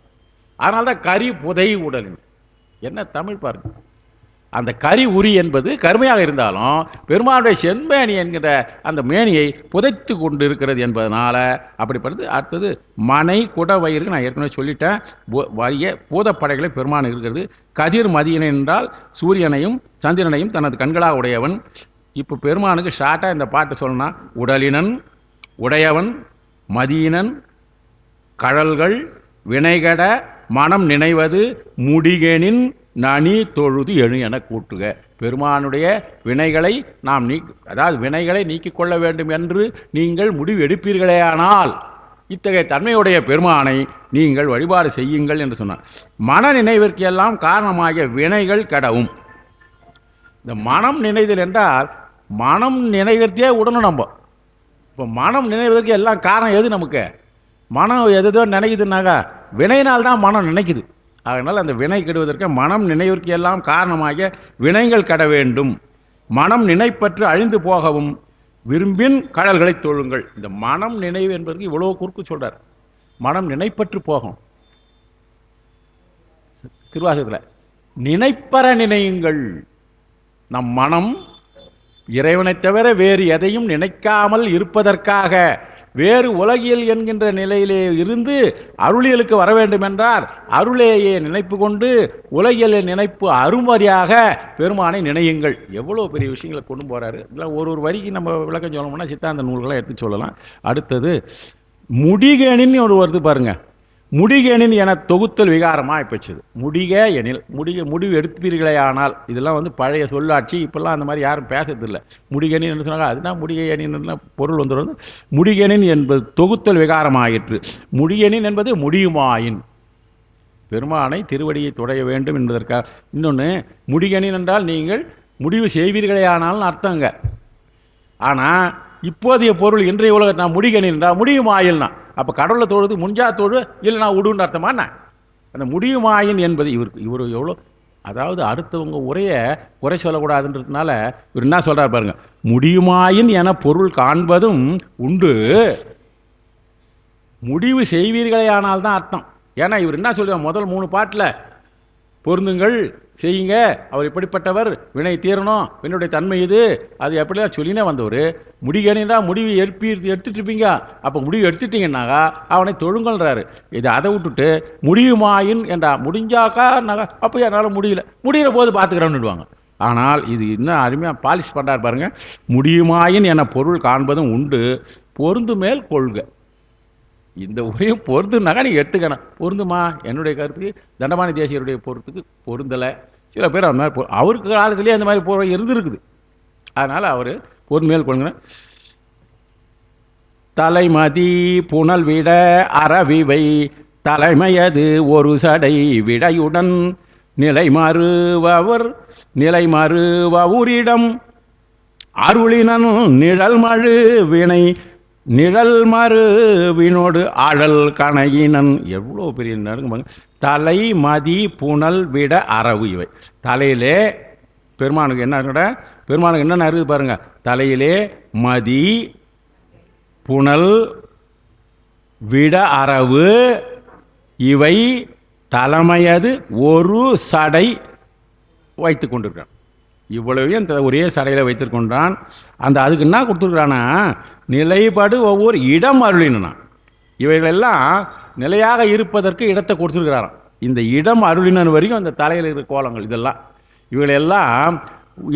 அதனால தான் கரி புதை உடலின். என்ன தமிழ் பாருங்க. அந்த கரி உரி என்பது கருமையாக இருந்தாலும் பெருமானுடைய செம்மேனி என்கிற அந்த மேனியை புதைத்து கொண்டு இருக்கிறது என்பதனால அப்படிப்பட்டது. அடுத்தது மனை குடவயிறு நான் ஏற்கனவே சொல்லிட்டேன். வரிய பூதப்படைகளை பெருமான் இருக்கிறது. கதிர் மதியன் என்றால் சூரியனையும் சந்திரனையும் தனது கண்களாக உடையவன். இப்போ பெருமானுக்கு ஷார்ட்டாக இந்த பாட்டு சொல்லணும்னா உடலினன் உடையவன் மதியினன் கழல்கள் வினைகட மனம் நினைவது முடிகேனின் நனி தொழுது எழு என கூட்டுக. பெருமானுடைய வினைகளை நாம் அதாவது வினைகளை நீக்கிக் கொள்ள வேண்டும் என்று நீங்கள் முடிவு எடுப்பீர்களேயானால் இத்தகைய தன்மையுடைய பெருமானை நீங்கள் வழிபாடு செய்யுங்கள் என்று சொன்னார். மன நினைவிற்கு எல்லாம் காரணமாகிய வினைகள் கெடவும். இந்த மனம் நினைதல் என்றால் மனம் நினைவதே உடனும் நம்ம. இப்போ மனம் நினைவதற்கு எல்லாம் காரணம் எது? நமக்கு மனம் எதோ நினைக்குதுன்னாக்கா வினையினால் தான் மனம் நினைக்குது. அதனால் அந்த வினை கெடுவதற்கு மனம் நினைவிற்கு எல்லாம் காரணமாக வினைகள் கெட வேண்டும். மனம் நினைப்பற்று அழிந்து போகவும் விரும்பின் கடல்களை தொழுங்கள். இந்த மனம் நினைவு என்பதற்கு இவ்வளோ குறுக்கு சொல்றார். மனம் நினைப்பற்று போகும். திருவாசகத்தில் நினைப்பற நினையுங்கள். நம் மனம் இறைவனை தவிர வேறு எதையும் நினைக்காமல் இருப்பதற்காக வேறு உலகியல் என்கின்ற நிலையிலே இருந்து அருளியலுக்கு வர வேண்டும் என்றார். அருளேயே நினைப்பு கொண்டு உலகியல் நினைப்பு அருமதியாக பெருமானை நினையுங்கள். எவ்வளோ பெரிய விஷயங்களை கொண்டு போகிறாரு. இதில் ஒரு வரிக்கு நம்ம விளக்கம் சொல்லணும்னா சித்தாந்த நூல்களை எடுத்து சொல்லலாம். அடுத்தது முடிகேனின்னு ஒரு வருது பாருங்க. முடிகேனின் என தொகுத்தல் விகாரமாக போச்சுது. முடிக எனில் முடிவு எடுப்பீர்களே. ஆனால் இதெல்லாம் பழைய சொல்லாட்சி. இப்பெல்லாம் அந்த மாதிரி யாரும் பேசுறதில்லை. முடிகேனின் என்று சொன்னாங்க. அதுனா முடிகையனின் பொருள் வந்து முடிகேனின் என்பது தொகுத்தல் விகாரமாயிற்று. முடியனின் என்பது முடியுமாயின் பெருமானை திருவடியை துடைய வேண்டும் என்பதற்காக. இன்னொன்று முடிகேனின் என்றால் நீங்கள் முடிவு செய்வீர்களே ஆனாலும் அர்த்தங்க. ஆனால் இப்போதைய பொருள் இன்றைய உலகத்தை நான் முடிகேனின் என்றால் முடியுமாயில்னா அப்போ கடவுளை தொழுது முன்ஜா தொழு இல்லைனா உடுன்னு அர்த்தமாண்ணா. அந்த முடியுமாயின் என்பது இவர் எவ்வளோ, அதாவது அடுத்தவங்க உரையை குறை சொல்லக்கூடாதுன்றதுனால இவர் என்ன சொல்கிறார் பாருங்க. முடியுமாயின் என பொருள் காண்பதும் உண்டு, முடிவு செய்வீர்களே ஆனால் தான் அர்த்தம். ஏன்னா இவர் என்ன சொல்கிறார் முதல் 3 பாட்டில் பொருந்துங்கள் செய்யுங்க, அவர் இப்படிப்பட்டவர், வினை தீரணும், வினையுடைய தன்மை இது, அது எப்படிலாம் சொல்லினே வந்தவர். முடிகேனா முடிவு எடுத்துட்டு இருப்பீங்க. அப்போ முடிவு எடுத்துட்டீங்கன்னாக்கா அவனை தொழுங்கள்ன்றாரு. இது அதை விட்டுட்டு முடியுமாயின் என்றா முடிஞ்சாக்கா அப்போ என்னால் முடியல, முடிகிற போது பார்த்துக்கிறோன்னுடுவாங்க. ஆனால் இது இன்னும் அருமையாக பாலிஷ் பண்ணுறார் பாருங்க. முடியுமாயின் என பொருள் காண்பதும் உண்டு, பொருந்து மேல் கொள்க. இந்த உரையும் பொருந்துனாக்கா நீ எடுத்துக்கணும். பொருந்துமா? என்னுடைய கருத்துக்கு தண்டபாணி தேசியருடைய பொருத்துக்கு பொருந்தலை. சில பேர் அந்த மாதிரி அவருக்கு காலத்திலேயே அந்த மாதிரி பொருள் இருந்துருக்குது. அதனால் அவர் பொருண்மையில் கொள்கிற தலைமதி புனல் விட அறவிவை தலைமையது ஒரு சடை விடையுடன் நிலை மறுவரிடம் அருளினன் நிழல் மழு வினை நிழல் மறுவினோடு ஆழல் கணையினன். எவ்வளோ பெரிய நெருங்க. தலை மதி புனல் விட அரவு இவை. தலையிலே பெருமானுக்கு என்ன, பெருமானுக்கு என்னென்ன இருக்குது பாருங்க. தலையிலே மதி புனல் விட அரவு இவை தலைமையது ஒரு சடை வைத்து கொண்டிருக்கான். இவ்வளவையும் இந்த ஒரே சடையில் வைத்திருக்கின்றான். அந்த அதுக்கு என்ன கொடுத்துருக்குறான்னா நிலைப்பாடு ஒவ்வொரு இடம் அருளினா. இவைகளெல்லாம் நிலையாக இருப்பதற்கு இடத்தை கொடுத்துருக்கிறாராம். இந்த இடம் அருளினன் வரைக்கும் அந்த தலையில் இருக்கிற கோலங்கள் இதெல்லாம் இவைகளெல்லாம்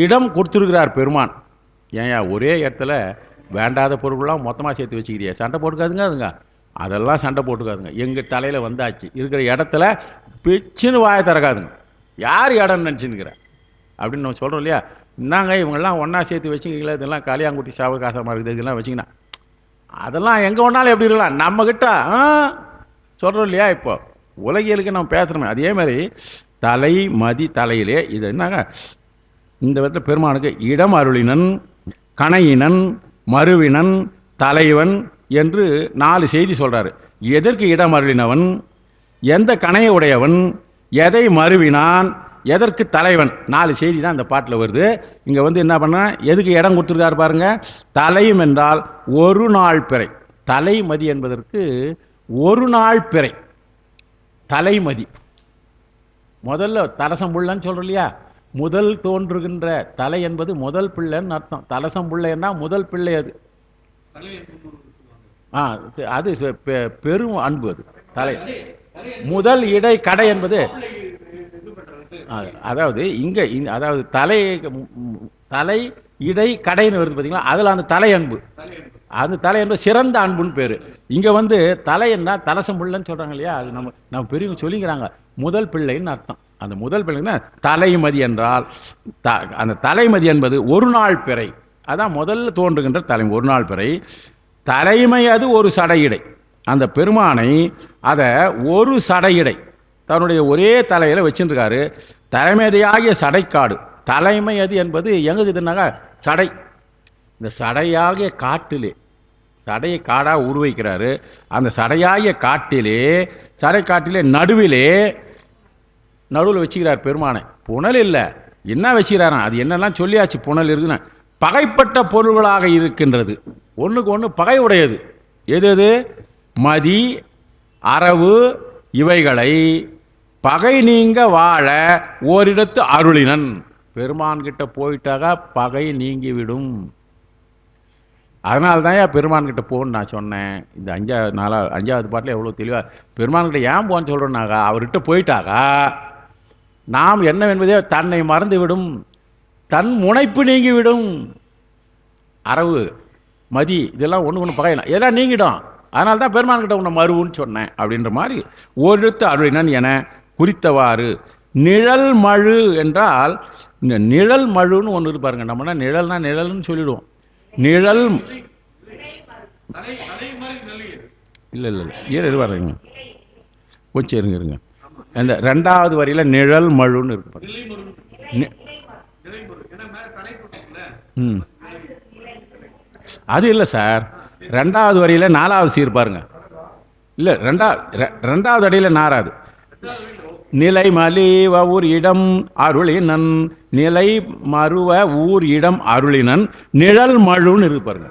இடம் கொடுத்துருக்கிறார் பெருமான். ஏன் ஒரே இடத்துல வேண்டாத பொருள்லாம் மொத்தமாக சேர்த்து வச்சுக்கிறியா? சண்டை போட்டுக்காதுங்க அதுங்க, அதெல்லாம் சண்டை போட்டுக்காதுங்க. எங்கள் தலையில் வந்தாச்சு இருக்கிற இடத்துல பிச்சுன்னு வாயை திறக்காதுங்க. யார் இடம்னு நினச்சின்னுக்கிறேன்? அப்படின்னு நம்ம சொல்கிறோம் இல்லையா. இந்தாங்க இவங்கெல்லாம் ஒன்றா சேர்த்து வச்சுக்கிங்களா, இதெல்லாம் காளியாங்குட்டி சாவகாசமாக இருக்குது, இதெல்லாம் வச்சிங்கன்னா அதெல்லாம் எங்கே ஒன்றாலும் எப்படி இருக்கலாம் நம்மக்கிட்ட சொல்கிறோம் இல்லையா. இப்போ உலகியலுக்கு நம்ம பேசுகிறோமே அதே மாதிரி தலை மதி தலையிலே இது என்னங்க இந்த விதத்தில் பெருமானுக்கு இடம் அருளினன், கணையினன், மருவினன், தலைவன் என்று 4 செய்தி சொல்கிறாரு. எதற்கு இடம் அருளினவன், எந்த கணையை உடையவன், எதை மருவினான், எதற்கு தலைவன், 4 செய்தி தான் இந்த பாட்டில் வருது. இங்கே வந்து என்ன பண்ண எதுக்கு இடம் கொடுத்துருக்காரு பாருங்க. தலையும் என்றால் ஒரு நாள் பிறை, தலைமதி என்பதற்கு ஒரு நாள் பிறை தலைமதி. முதல்ல தலசம் புள்ளன்னு சொல்கிறோம் இல்லையா, முதல் தோன்றுகின்ற தலை என்பது முதல் பிள்ளைன்னு அர்த்தம். தலசம் பிள்ளைன்னா முதல் பிள்ளை அது. அது பெரும் அன்பு அது தலை. முதல் இடை கடை என்பது அதாவது இங்க அதாவது தலை தலை இடை கடைன்னு வருது பார்த்தீங்களா, அதில் அந்த தலை அன்பு, அந்த தலை என்பது சிறந்த அன்புன்னு பேர். இங்கே வந்து தலை என்ன தலசம் பிள்ளைன்னு சொல்கிறாங்க இல்லையா, அது நம்ம பெரியவங்க சொல்லிக்கிறாங்க முதல் பிள்ளைன்னு அர்த்தம். அந்த முதல் பிள்ளைன்னா தலைமதி என்றால் அந்த தலைமதி என்பது ஒரு நாள் பிறை, அதான் முதல்ல தோன்றுகின்ற தலைமை ஒரு நாள் பிறை. தலைமை அது ஒரு சடையிடை, அந்த பெருமானை அதை ஒரு சடையிடை தன்னுடைய ஒரே தலையில் வச்சுருக்காரு. தலைமையாகிய சடைக்காடு தலைமை அது என்பது எங்கே இருக்குதுன்னாக்கா சடை, இந்த சடையாகிய காட்டிலே சடையை காடாக உருவைக்கிறாரு. அந்த சடையாகிய காட்டிலே சடை காட்டிலே நடுவில் வச்சுக்கிறார் பெருமானை. புனல் இல்லை என்ன வச்சுக்கிறாராம், அது என்னெல்லாம் சொல்லியாச்சு. புனல் இருக்குன்னு பகைப்பட்ட பொருள்களாக இருக்கின்றது, ஒன்றுக்கு ஒன்று பகை உடையது. எது எது மதி அரவு இவைகளை பகை நீங்க வாழ ஓரிடத்து அருளினன். பெருமான்கிட்ட போயிட்டாக பகை நீங்கிவிடும். அதனால தான் பெருமான்கிட்ட போன்னு நான் சொன்னேன். இந்த 5வது பாட்டில் எவ்வளோ தெளிவாக பெருமான்கிட்ட ஏன் போன்னு சொல்கிறோன்னாக்கா, அவர்கிட்ட போயிட்டாக்கா நாம் என்னவென்பதே தன்னை மறந்துவிடும், தன் முனைப்பு நீங்கிவிடும். அரவு மதி இதெல்லாம் ஒன்று பகையினா இதெல்லாம் நீங்கிடும். அதனால தான் பெருமான்கிட்ட உன்னை மறுவுன்னு சொன்னேன் அப்படின்ற மாதிரி ஓரிடத்து அருளினன் என குறித்தவாறு. நிழல் மழு என்றால் இந்த நிழல் மழுன்னு ஒன்று இருப்பாருங்க. நம்மனா நிழல்னா நிழல்னு சொல்லிடுவோம். நிழல் இல்லை இல்லை இல்லை இருவாருங்க கொஞ்சம் இருங்க. அந்த 2வது வரியில் நிழல் மழுன்னு இருக்கு. அது இல்லை சார், 2வது வரியில் 4வது சீர் பாருங்க. இல்லை 2வது அடியில் 4வது நிலை மலிவ ஊர் இடம் அருளினன், நிலை மருவ ஊர் இடம் அருளினன் நிழல் மழுன்னு இருக்கு பாருங்க.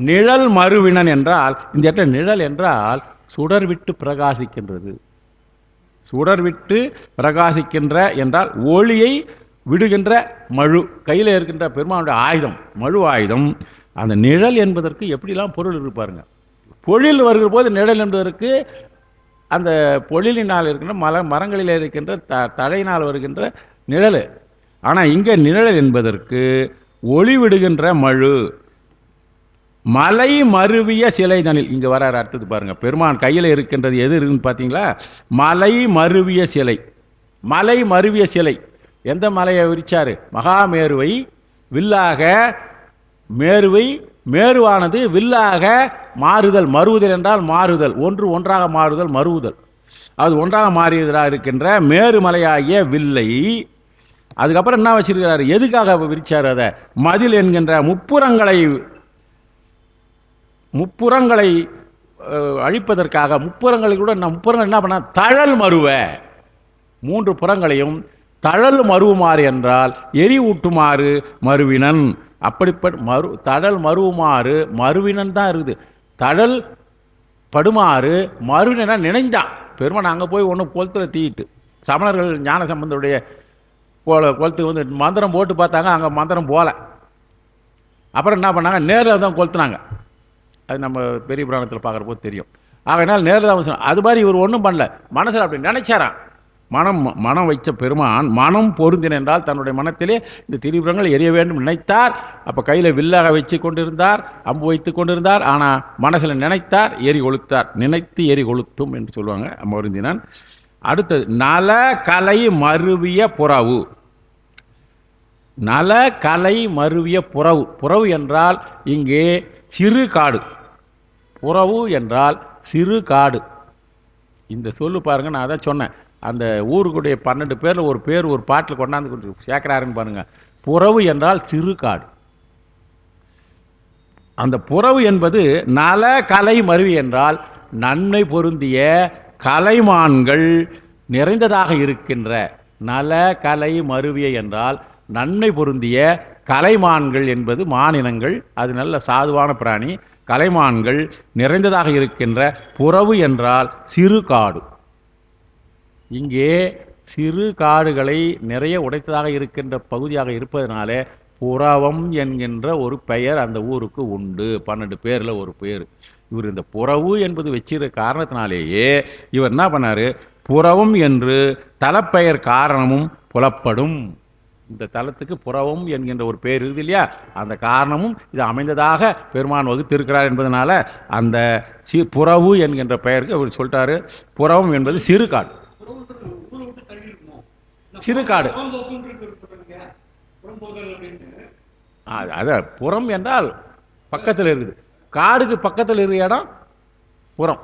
நிழல் மருவினன் என்றால் இந்த இடத்துல நிழல் என்றால் சுடர் விட்டு பிரகாசிக்கின்றது. சுடர் விட்டு பிரகாசிக்கின்ற என்றால் ஒளியை விடுகின்ற மழு, கையில் இருக்கின்ற பெருமானுடைய ஆயுதம் மழு ஆயுதம். அந்த நிழல் என்பதற்கு எப்படிலாம் பொருள் இருப்பாருங்க. பொழில் வருகிற போது நிழல் என்பதற்கு அந்த பொழிலினால் இருக்கின்ற மரங்களில் இருக்கின்ற தழையினால் வருகின்ற நிழல். ஆனால் இங்கே நிழல் என்பதற்கு ஒளி விடுகின்ற மழு. மலை மருவிய சிலை தனில் இங்கே வர அர்த்தது பாருங்க. பெருமான் கையில் இருக்கின்றது எது இருக்குன்னு பார்த்தீங்களா, மலை மருவிய சிலை. மலை மருவிய சிலை எந்த மலையை விரிச்சாரு, மகாமேருவை வில்லாக, மேருவை மேருவானது வில்லாக மாறுதல். மறுவுதல் என்றால் மாறுதல், ஒன்றாக மாறுதல் மறுவுதல். அது ஒன்றாக மாறியதாக இருக்கின்ற மேருமலையாகிய வில்லை அதுக்கப்புறம் என்ன வச்சிருக்கிறாரு, எதுக்காக விரிச்சார் அதை, மதில் என்கின்ற முப்புறங்களை அழிப்பதற்காக. முப்புறங்களை கூட முப்புறங்கள் என்ன பண்ண தழல் மருவ, 3 புறங்களையும் தழல் மருவுமாறு என்றால் எரி ஊட்டுமாறு மருவினன். அப்படிப்பட்ட தழல் மருவுமாறு மருவினன் தான் இருக்குது. தழல் படுமாறு மருவினா நினைந்தான் பெருமான். அங்கே போய் ஒன்று கொளுத்துல தீட்டு சமணர்கள் ஞான சம்பந்தருடைய கொளுத்துக்கு வந்து மந்திரம் போட்டு பார்த்தாங்க, அங்கே மந்திரம் போல. அப்புறம் என்ன பண்ணாங்க, நேரில் தான் கொளுத்துனாங்க. அது நம்ம பெரிய புராணத்தில் பார்க்குற போது தெரியும். ஆகையினால் நேரில் தான் அது மாதிரி இவர் ஒன்றும் பண்ணல, மனசில் அப்படி நினைச்சாரான். மனம் வைத்த பெருமான் மனம் பொருந்தின என்றால் தன்னுடைய மனத்திலே இந்த திரிபுரங்கள் எரிய வேண்டும் நினைத்தார். அப்போ கையில் வில்லாக வச்சு கொண்டிருந்தார், அம்பு வைத்து கொண்டிருந்தார். ஆனால் மனசில் நினைத்தார், எரி கொளுத்தார். நினைத்து எரி கொளுத்தும் என்று சொல்லுவாங்க பொருந்தினான். அடுத்தது நல கலை மருவிய புறவு. நல கலை மருவிய புறவு. புறவு என்றால் இங்கே சிறு காடு. புறவு என்றால் சிறு காடு. இந்த சொல்லு பாருங்க, நான் அதான் சொன்னேன், அந்த ஊருக்குடைய 12 பேரில் ஒரு பேர் ஒரு பாட்டில் கொண்டாந்து சேர்க்கிறாருன்னு பாருங்க. புறவு என்றால் சிறு காடு. அந்த புறவு என்பது நல கலை மருவி என்றால் நன்மை பொருந்திய கலைமான்கள் நிறைந்ததாக இருக்கின்ற. நல கலை மருவிய என்றால் நன்மை பொருந்திய கலைமான்கள் என்பது மானினங்கள், அது நல்ல சாதுவான பிராணி. கலைமான்கள் நிறைந்ததாக இருக்கின்ற புறவு என்றால் சிறு காடு. இங்கே சிறு காடுகளை நிறைய உடைத்ததாக இருக்கின்ற பகுதியாக இருப்பதனாலே புறவம் என்கின்ற ஒரு பெயர் அந்த ஊருக்கு உண்டு. 12 பேரில் ஒரு பேர். இவர் இந்த புறவு என்பது வச்சிருக்க காரணத்தினாலேயே இவர் என்ன பண்ணாரு, புறவம் என்று தலப்பெயர் காரணமும் புலப்படும். இந்த தலத்துக்கு புறவம் என்கின்ற ஒரு பேர் இருக்குது இல்லையா, அந்த காரணமும் இது அமைந்ததாக பெருமான் வகுத்திருக்கிறார் என்பதனால அந்த புறவு என்கின்ற பெயருக்கு அவர் சொல்லிட்டாரு. புறவம் என்பது சிறுகாடு. சிறுகாடு அதான் புறம் என்றால் பக்கத்தில் இருக்குது. காடுக்கு பக்கத்தில் இருக்கிற இடம் புறம்,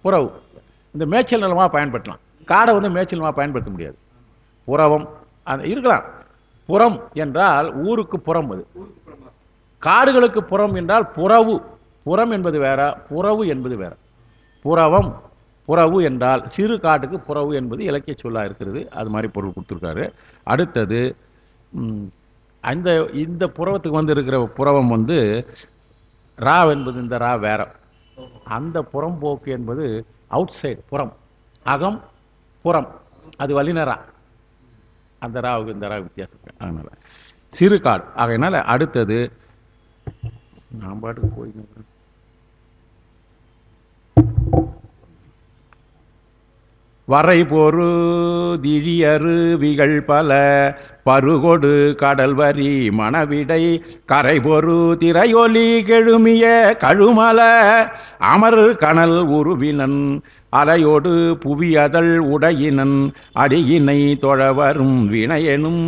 புறவு. இந்த மேய்ச்சல் நிலமாக பயன்படுத்தலாம். காடை வந்து மேய்ச்சல் நிலமாக பயன்படுத்த முடியாது. புறவம் அது இருக்கலாம். புறம் என்றால் ஊருக்கு புறம். அது காடுகளுக்கு புறம் என்றால் புறவு. புறம் என்பது வேற, புறவு என்பது வேற. புறவம் புறவு என்றால் சிறு காட்டுக்கு புறவு என்பது இலக்கிய சொல்லாக இருக்கிறது. அது மாதிரி பொருள் கொடுத்துருக்காரு. அடுத்தது அந்த இந்த புறவத்துக்கு வந்து இருக்கிற புறவம் வந்து ரா என்பது இந்த ரா வேற. அந்த புறம்போக்கு என்பது அவுட் சைடு, புறம். அகம் புறம், அது வல்லினரா. அந்த ராவுக்கு இந்த ரா வித்தியாசம். அதனால சிறு காடு. ஆகையினால அடுத்தது நான் பாட்டுக்கு போய் வரை பொரு திழியருவிகள் பல பருகொடு கடல் வரி மணவிடை கரை பொரு திரையொலி கெழுமிய கழுமல அமர் கனல் உருவினன் அலையோடு புவியதழ் உடையினன் அடியினை தொழவரும் வினையெனும்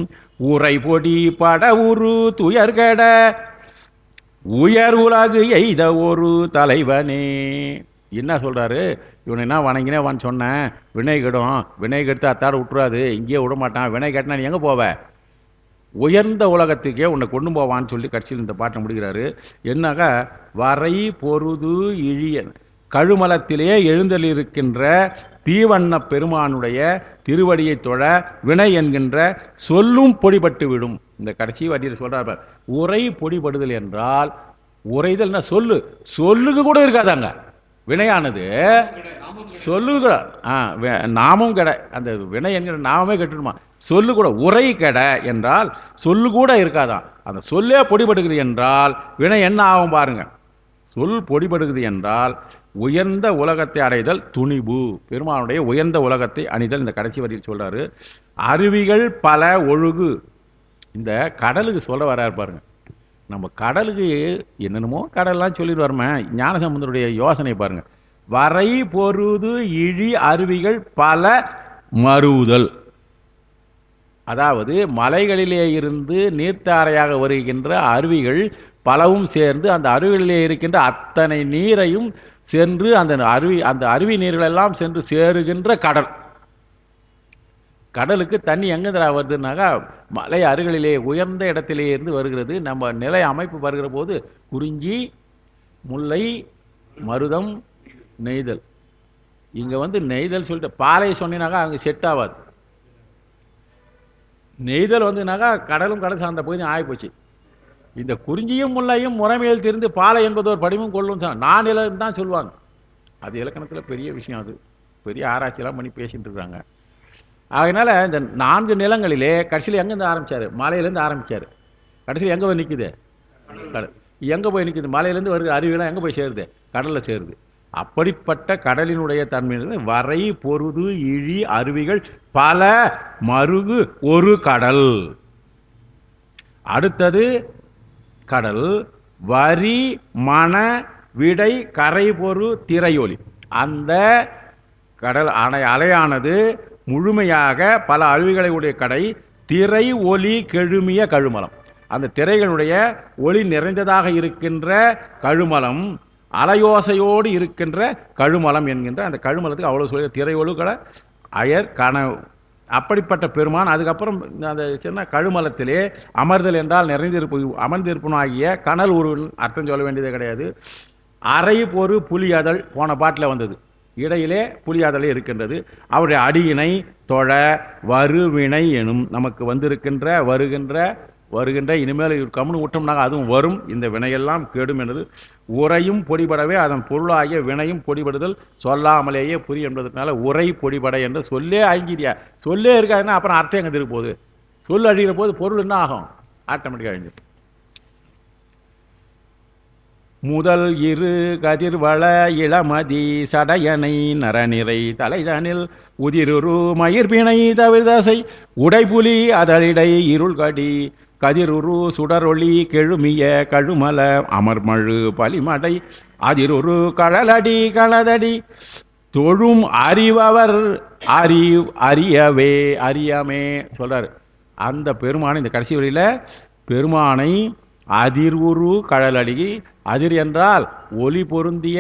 உரை பொடி பட உரு துயர்கட உயர் உலகு எய்த ஒரு தலைவனே. என்ன சொல்றாரு, இவனை என்ன வணங்கினேவான்னு சொன்னேன், வினை கெடும், வினை கெடுத்து அத்தாட விட்டுறாது, இங்கேயே விட மாட்டான், வினை கட்டினா நீ எங்கே போவ, உயர்ந்த உலகத்துக்கே உன்னை கொண்டு போவான்னு சொல்லி கட்சியில் இந்த பாட்டை முடிக்கிறாரு. என்னாக்கா, வரை பொருது இழிய கழுமலத்திலே எழுந்தலிருக்கின்ற தீவண்ண பெருமானுடைய திருவடியை தொழ வினை என்கின்ற சொல்லும் பொடிபட்டு விடும். இந்த கடைசி வட்டியில் சொல்றாரு, உரை பொடிபடுதல் என்றால் உரைதல்னா சொல்லு, சொல்லுக்கு கூட இருக்காதாங்க வினையானது. சொல்லுக நாமும் கெட, அந்த வினை என்கிற நாமே கெட்டுடுமா, சொல்லு கூட. உரை கெட என்றால் சொல்லு கூட இருக்காதான். அந்த சொல்லே பொடிபடுகிறது என்றால் வினை என்ன ஆகும் பாருங்க. சொல் பொடிபடுகிறது என்றால் உயர்ந்த உலகத்தை அடைதல் துணிவு, பெருமானுடைய உயர்ந்த உலகத்தை அணிதல். இந்த கடைசி வரியில் சொல்றாரு. அருவிகள் பல ஒழுகு. இந்த கடலுக்கு சொல்ல வராரு பாருங்க. நம்ம கடலுக்கு என்னென்னமோ கடல்லாம் சொல்லிட்டு வரமே, ஞானசம்பந்தருடைய யோசனை பாருங்க. வரை பொருது இழி அருவிகள் பல மறுவுதல். அதாவது மலைகளிலே இருந்து நீர்த்தாரையாக வருகின்ற அருவிகள் பலவும் சேர்ந்து அந்த அருவிகளிலே இருக்கின்ற அத்தனை நீரையும் சென்று அந்த அருவி நீர்களெல்லாம் சென்று சேருகின்ற கடல். கடலுக்கு தண்ணி எங்கேருந்து வருதுன்னாக்கா மலை அருகிலே உயர்ந்த இடத்திலே இருந்து வருகிறது. நம்ம நிலை அமைப்பு வருகிற போது குறிஞ்சி, முல்லை, மருதம், நெய்தல். இங்கே வந்து நெய்தல் சொல்லிட்டு பாலை சொன்னாக்கா அங்கே செட் ஆகாது. நெய்தல் வந்துனாக்கா கடலும் கடல் சார்ந்த பகுதி ஆகிப்போச்சு. இந்த குறிஞ்சியும் முல்லையும் முறைமையில் திருந்து பாலை என்பது ஒரு படிமும் கொள்ளும் நானிலம் தான் சொல்லுவாங்க. அது இலக்கணத்தில் பெரிய விஷயம். அது பெரிய ஆராய்ச்சியெல்லாம் பண்ணி பேசிட்டு இருக்காங்க. அதனால் இந்த 4 நிலங்களிலே கடைசியில் எங்கேருந்து ஆரம்பித்தார், மலையிலேருந்து ஆரம்பித்தார். கடைசியில் எங்கே போய் நிற்குது, கடல். எங்கே போய் நிற்குது, மலையிலேருந்து வருது அருவியெல்லாம் எங்கே போய் சேருது, கடலில் சேருது. அப்படிப்பட்ட கடலினுடைய தன்மை வரை பொருது இழி அருவிகள் பல மருகு ஒரு கடல். அடுத்தது கடல் வரி மண விடை கரை பொரு திரையொலி. அந்த கடல் அலையானது முழுமையாக பல அருவிகளை உடைய கடை திரை ஒளி கெழுமிய கழுமலம். அந்த திரைகளுடைய ஒளி நிறைந்ததாக இருக்கின்ற கழுமலம், அலையோசையோடு இருக்கின்ற கழுமலம் என்கின்ற அந்த கழுமலத்துக்கு அவ்வளோ சொல்லி திரை ஒழுக்களை அயர் கன அப்படிப்பட்ட பெருமான். அதுக்கப்புறம் அந்த சின்ன கழுமலத்திலே அமர்தல் என்றால் நிறைந்திருப்பு அமர்ந்திருப்பனும் ஆகிய கனல் உருவன் அர்த்தம் சொல்ல வேண்டியதே கிடையாது. அரை பொறு புலியதழ் போன பாட்டில் வந்தது, இடையிலே புலியாதலே இருக்கின்றது. அவருடைய அடியினை தொழ வருவினை எனும் நமக்கு வந்திருக்கின்ற வருகின்ற இனிமேல் கம்னு விட்டோம்னாங்க அதுவும் வரும். இந்த வினையெல்லாம் கெடும் என்பது உரையும் பொடிபடவே அதன் பொருளாகிய வினையும் பொடிபடுதல் சொல்லாமலேயே புரியும் என்பதனால உரை பொடிபட என்று சொல்லே அழிஞ்சிரியா. சொல்லே இருக்காதுன்னா அப்புறம் அர்த்தம் எங்கே திரும்ப போகுது? சொல் அழிகிற போது பொருள் என்ன ஆகும்? ஆட்டோமேட்டிக்காக அழிஞ்சிடும். முதல் இரு கதிர்வள இளமதி சடையனை நரநிறை தலைதனில் உதிருரு மயிர்பிணை தவிர்தசை உடைபுலி அதழிடை இருள்கடி கதிருரு சுடரொளி கெழுமிய கழுமல அமர்மழு பலிமடை அதிருரு கழலடி களதடி தொழும் அறிபவர் அறியவே அறியாமே சொல்றாரு. அந்த பெருமானை இந்த கடைசி வழியில் பெருமானை அதிர்வுரு கடலடி, அதிர் என்றால் ஒளி பொருந்திய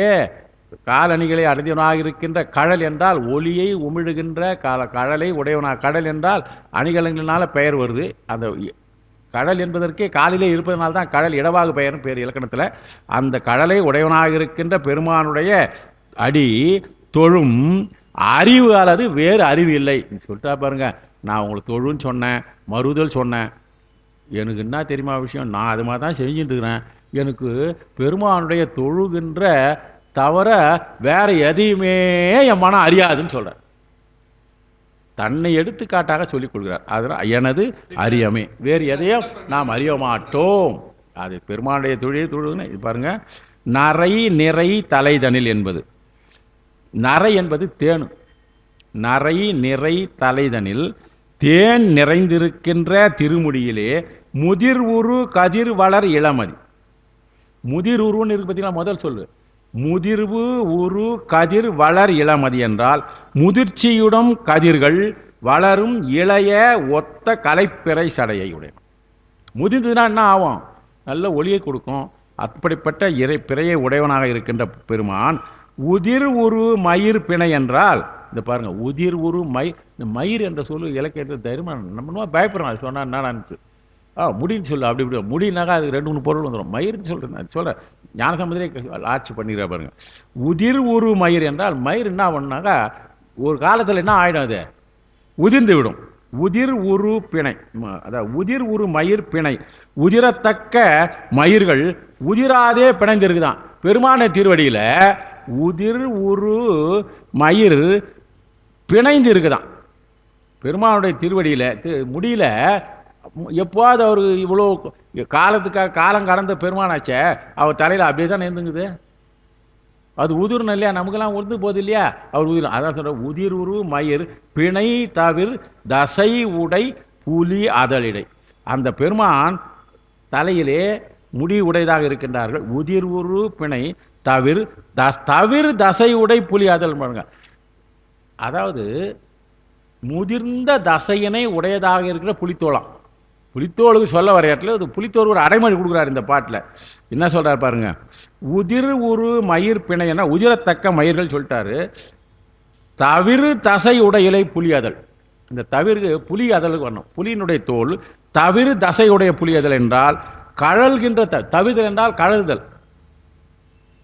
காலணிகளை அடைந்தவனாக இருக்கின்ற, கழல் என்றால் ஒளியை உமிழுகின்ற கழலை உடையவனாக, கடல் என்றால் அணிகலங்களினால பெயர் வருது. அந்த கடல் என்பதற்கே காலிலே இருப்பதனால தான் கடல் இடவாகு பெயர்னு பேர் இலக்கணத்தில். அந்த கடலை உடையவனாக இருக்கின்ற பெருமானுடைய அடி தொழும் அறிவு அல்லது வேறு அறிவு இல்லை சொல்லிட்டா பாருங்க. நான் உங்களுக்கு தொழுன்னு சொன்னேன், மறுதல் சொன்னேன், எனக்கு என்ன தெரியுமா விஷயம், நான் அது மாதிரி தான் செஞ்சுட்டு இருக்கிறேன், எனக்கு பெருமானுடைய தொழுகின்ற தவிர வேற எதையுமே என் மனம் அறியாதுன்னு சொல்கிறார். தன்னை எடுத்துக்காட்டாக சொல்லிக் கொள்கிறார். அதனால் எனது அறியாமை, வேறு எதையும் நாம் அறிய மாட்டோம். அது பெருமானுடைய தொழுதுன்னு இது பாருங்க. நரை நிறை தலைதனில் என்பது, நரை என்பது தேனு, நரை நிறை தலைதனில் தேன் நிறைந்திருக்கின்ற திருமுடியிலே முதிர் உரு கதிர் வளர் இளமதி. முதிர் உருன்னு இருக்கு பார்த்தீங்களா, முதல் சொல்லு. முதிர்வு உரு கதிர் வளர் இளமதி என்றால் முதிர்ச்சியுடன் கதிர்கள் வளரும் இளைய ஒத்த கலைப்பிறை சடையை உடைய. முதிர்ந்ததுன்னா என்ன ஆகும்? நல்ல ஒளியை கொடுக்கும். அப்படிப்பட்ட பிறையை உடையவனாக இருக்கின்ற பெருமான் உதிர் உரு மயிர் பிணை என்றால், இந்த பாருங்க, உதிர் உரு இந்த மயிர் என்ற சொல்லு இலக்கியத்தில் தைரியமாக நம்ம பயப்படுறோம். அது சொன்னா என்னடான்னு முடின்னு சொல்லு, அப்படி இப்படி முடினாக்கா அதுக்கு 2-3 பொருள் வந்துடும். மயிர்னு சொல்கிறேன் சொல்ல ஞானசம்பந்தரே ஆட்சி பண்ணிடுற பாருங்க. உதிர் உரு மயிர் என்றால் மயிர் என்ன பண்ணாக்கா ஒரு காலத்தில் என்ன ஆகிடும், அது உதிர்ந்து விடும். உதிர் உரு பிணை, அதாவது உதிர் உரு மயிர் பிணை, உதிரத்தக்க மயிர்கள் உதிராதே பிணைந்திருக்குதான். பெருமான திருவடியில் உதிர் உரு மயிர் பிணைந்து இருக்குதான். பெருமானுடைய திருவடியில் முடியல எப்போது அவர் இவ்வளோ காலத்துக்காக காலம் கடந்த பெருமானாச்சே, அவர் தலையில் அப்படியே தான் இருந்துங்குது. அது உதிர்னு இல்லையா, நமக்கெல்லாம் உதிர்ந்து போகுது இல்லையா, அவர் உதிர். அதான் சொல்ற உதிர் உரு மயிர் பிணை தவிர் தசை உடை புலி அதழிடை. அந்த பெருமான் தலையிலே முடி உடையதாக இருக்கின்றார்கள். உதிர் உரு பிணை தவிர் தசை உடை புலி அதழ் பாருங்க. அதாவது முதிர்ந்த தசையினை உடையதாக இருக்கிற புலித்தோளம். புலித்தோளுக்கு சொல்ல வர இடத்துல அது புலித்தோல் ஒரு அடைமொழி கொடுக்குறாரு இந்த பாட்டில். என்ன சொல்றாரு பாருங்க. உதிர் உரு மயிர் பிணைனா உதிரத்தக்க மயிர்கள் சொல்லிட்டாரு. தவிர் தசை உடையிலை புலி அதழ். இந்த தவிர்க்கு புலி அதழுக்கு வரணும். புலியினுடைய தோல் தவிர் தசையுடைய புலி அதழ் என்றால் கழல்கின்ற தவிதல் என்றால் கழல்தல்.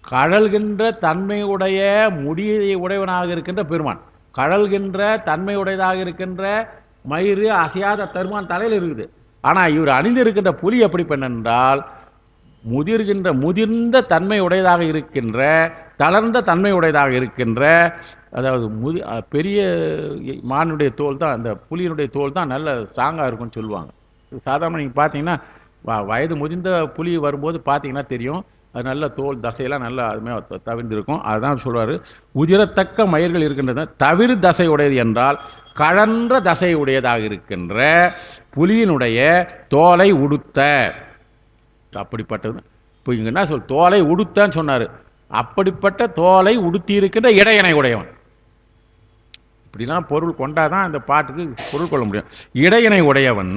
கழல்கின்ற தன்மையுடைய முடியை உடையவனாக இருக்கின்ற பெருமான், கழல்கின்ற தன்மையுடையதாக இருக்கின்ற மயிறு அசையாத பெருமான் தலையில் இருக்குது. ஆனால் இவர் அணிந்திருக்கின்ற புலி எப்படி பண்ணென்றால் முதிர்ந்த தன்மை உடையதாக இருக்கின்ற, தளர்ந்த தன்மை உடையதாக இருக்கின்ற, அதாவது பெரிய மானுடைய தோல் தான், அந்த புலியினுடைய தோல் தான் நல்ல ஸ்ட்ராங்காக இருக்கும்னு சொல்லுவாங்க. சாதாரண நீங்கள் பார்த்தீங்கன்னா வயது முதிர்ந்த புலி வரும்போது பார்த்தீங்கன்னா தெரியும், அது நல்ல தோல் தசையெல்லாம் நல்லா அதுமாதிரி தவிர்ந்திருக்கும். அதுதான் சொல்வார். உதிரத்தக்க மயிர்கள் இருக்கின்றன. தவிர் தசை உடையது என்றால் கழன்ற தசை உடையதாக இருக்கின்ற புலியினுடைய தோலை உடுத்த. அப்படிப்பட்டது இப்போ இங்கே என்ன சொல், தோலை உடுத்தான்னு சொன்னார். அப்படிப்பட்ட தோலை உடுத்தி இருக்கின்ற இடையனை உடையவன். இப்படிலாம் பொருள் கொண்டாதான் அந்த பாட்டுக்கு பொருள் கொள்ள முடியும். இடையினை உடையவன்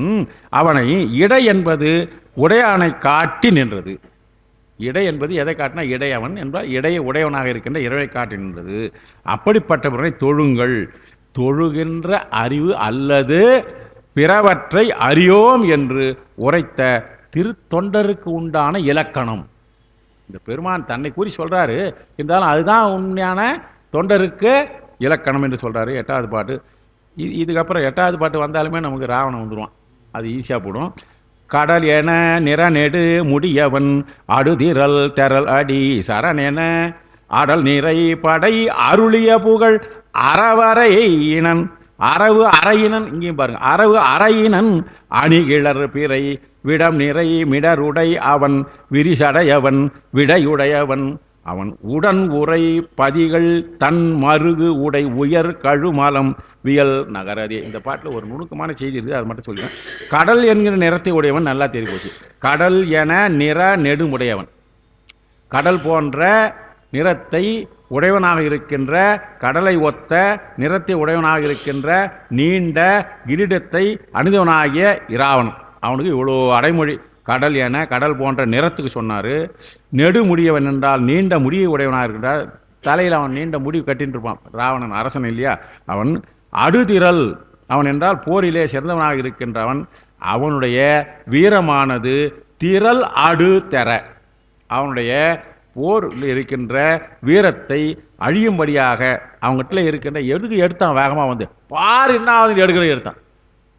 அவனை இடை என்பது உடையானை காட்டி நின்றது. இடை என்பது எதை காட்டினா இடையவன் என்றால் இடையை உடையவனாக இருக்கின்ற இறைவை காட்டி நின்றது. அப்படிப்பட்டவரை தொழுங்கள். தொழுகின்ற அறிவு அல்லது பிறவற்றை அறியோம் என்று உரைத்த திருத்தொண்டருக்கு உண்டான இலக்கணம். இந்த பெருமான் தன்னை கூறி சொல்றாரு, இருந்தாலும் அதுதான் உண்மையான தொண்டருக்கு இலக்கணம் என்று சொல்றாரு. 8வது பாட்டு. இதுக்கப்புறம் 8வது பாட்டு வந்தாலுமே நமக்கு ராவணம் வந்துடுவான், அது ஈஸியாக போடும். கடல் என நிறநெடு முடியவன் அடுதிரல் தெரல் அடி சரண் என அடல் நிறை படை அருளிய புகழ் அறவரையினன் அரவு அறையினன். இங்கேயும் பாருங்க, அரவு அறையினன் அணிகிளர் பிறை விடம் நிறை மிடருடை அவன் விரிசடையவன் விடையுடையவன் அவன் உடன் உரை பதிகள் தன் மருகு உடை உயர் கழுமலம் வியல் நகரதே. இந்த பாட்டில் ஒரு நுணுக்கமான செய்தி இருக்குது, அது மட்டும் சொல்லிடுறேன். கடல் என்கிற நிறத்தை உடையவன் நல்லா தெரிய போச்சு. கடல் என நிற நெடுமுடையவன், கடல் போன்ற நிறத்தை உடையவனாக இருக்கின்ற, கடலை ஒத்த நிறத்தை உடையவனாக இருக்கின்ற நீண்ட கிரீடத்தை அணிந்தவனாகிய இராவணன். அவனுக்கு இவ்வளோ அடைமொழி. கடல் என கடல் போன்ற நிறத்துக்கு சொன்னார். நெடுமுடியவன் என்றால் நீண்ட முடியை உடையவனாக இருக்கின்றார். தலையில் அவன் நீண்ட முடிவு கட்டின்னு இருப்பான், ராவணன் அரசன் இல்லையா. அவன் அடுதிரல், அவன் என்றால் போரிலே சிறந்தவனாக இருக்கின்றவன். அவனுடைய வீரமானது திரள் அடு தெர, அவனுடைய போரில் இருக்கின்ற வீரத்தை அழியும்படியாக அவங்ககிட்ட இருக்கின்ற எதுக்கு எடுத்தான் வேகமாக வந்து பார் என்ன ஆகுது எடுத்தான்.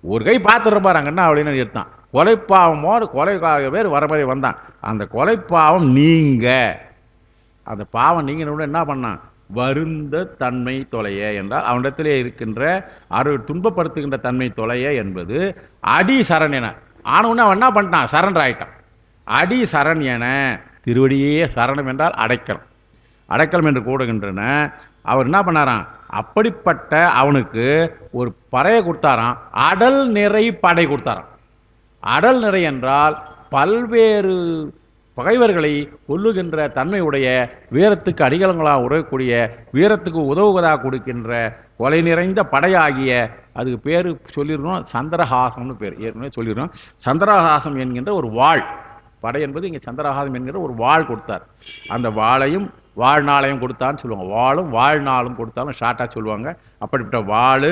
ஒரு கை பார்த்துருப்பார் அங்கே என்ன அப்படின்னு எடுத்தான். கொலைப்பாவமோடு கொலைக்காக பேர் வரமுறை வந்தான். அந்த கொலைப்பாவம் நீங்க, அந்த பாவம் நீங்க என்ன பண்ணான், வருந்த தன்மை தொலைய என்றால் அவனிடத்திலே இருக்கின்ற துன்பப்படுத்துகின்ற தன்மை தொலைய என்பது அடி சரண் என ஆனவுடனே அவன் என்ன பண்ணிட்டான், சரண்டர் ஆயிட்டான். அடி சரண் என, திருவடியே சரணம் என்றால் அடைக்கலம், அடைக்கலம் என்று கூடுகின்றன. அவர் என்ன பண்ணாராம், அப்படிப்பட்ட அவனுக்கு ஒரு பறையை கொடுத்தாராம், அடல் நிறை படை கொடுத்தாராம். அடல் நிறை என்றால் பல்வேறு பகைவர்களை கொல்லுகின்ற தன்மையுடைய, வீரத்துக்கு அடிகளங்களாக உறவக்கூடிய, வீரத்துக்கு உதவுவதாக கொடுக்கின்ற கொலை நிறைந்த படையாகிய, அதுக்கு பேர் சொல்லிடுறோம் சந்திரஹாசம்னு பேர், ஏற்கனவே சொல்லிடுறோம். சந்திரஹாசம் என்கின்ற ஒரு வாள், படை என்பது இங்கே சந்திரஹாசம் என்கிற ஒரு வாள் கொடுத்தார். அந்த வாளையும் வாழ்நாளையும் கொடுத்தான்னு சொல்லுவாங்க. வாளும் வாழ்நாளும் கொடுத்தாலும் ஷார்ட்டாக சொல்லுவாங்க. அப்படிப்பட்ட வாள்,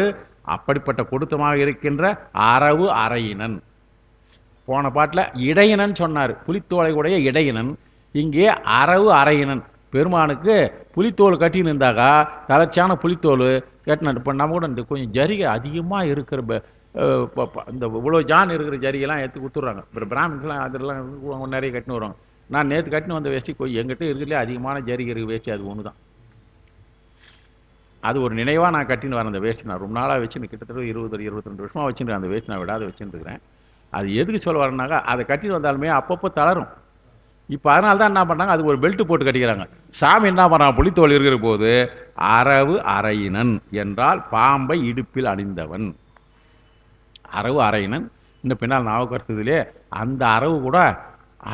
அப்படிப்பட்ட கொடுத்தமாக இருக்கின்ற அரவு அறையினன். போன பாட்டில் இடையினன் சொன்னார், புலித்தோலை உடைய இடையினன். இங்கே அரவு அறையினன். பெருமானுக்கு புலித்தோல் கட்டின்னு இருந்தாக்கா, தளர்ச்சியான புலித்தோல் கட்டின. இப்போ நம்ம கூட இந்த கொஞ்சம் ஜரிகை அதிகமாக இருக்கிற இந்த இவ்வளோ ஜான் இருக்கிற ஜரிகைலாம் எடுத்து கொடுத்துட்றாங்க. இப்போ பிராமின்ஸ்லாம் அதெல்லாம் நிறைய கட்டின்னு வருவாங்க. நான் நேற்று கட்டின்னு வந்த வேஷ்டி எங்கிட்ட இருக்கிறதுலே அதிகமான ஜரிகை இருக்கிற வேஷ்டி அது ஒன்று தான். அது ஒரு நினைவாக நான் கட்டின்னு வரேன். அந்த வேஷ்டி நான் ரொம்ப நாளாக வச்சுன்னு, கிட்டத்தட்ட 22 வருஷமாக வச்சுருக்கேன். அந்த வேஷ்டி நான் விடாத வச்சுருக்கிறேன். அது எதுக்கு சொல்ல வரேன்னாக்கா, அதை கட்டிட்டு வந்தாலுமே அப்பப்போ தளரும். இப்போ அதனால தான் என்ன பண்ணுறாங்க, அது ஒரு பெல்ட் போட்டு கட்டிக்கிறாங்க. சாமி என்ன பண்ணுறான், புலித்தோல் இருக்கிற போது அரவு அறையினன் என்றால் பாம்பை இடுப்பில் அணிந்தவன். அரவு அறையினன். இந்த பின்னால் நாவுக்கரசுதிலே அந்த அரவு கூட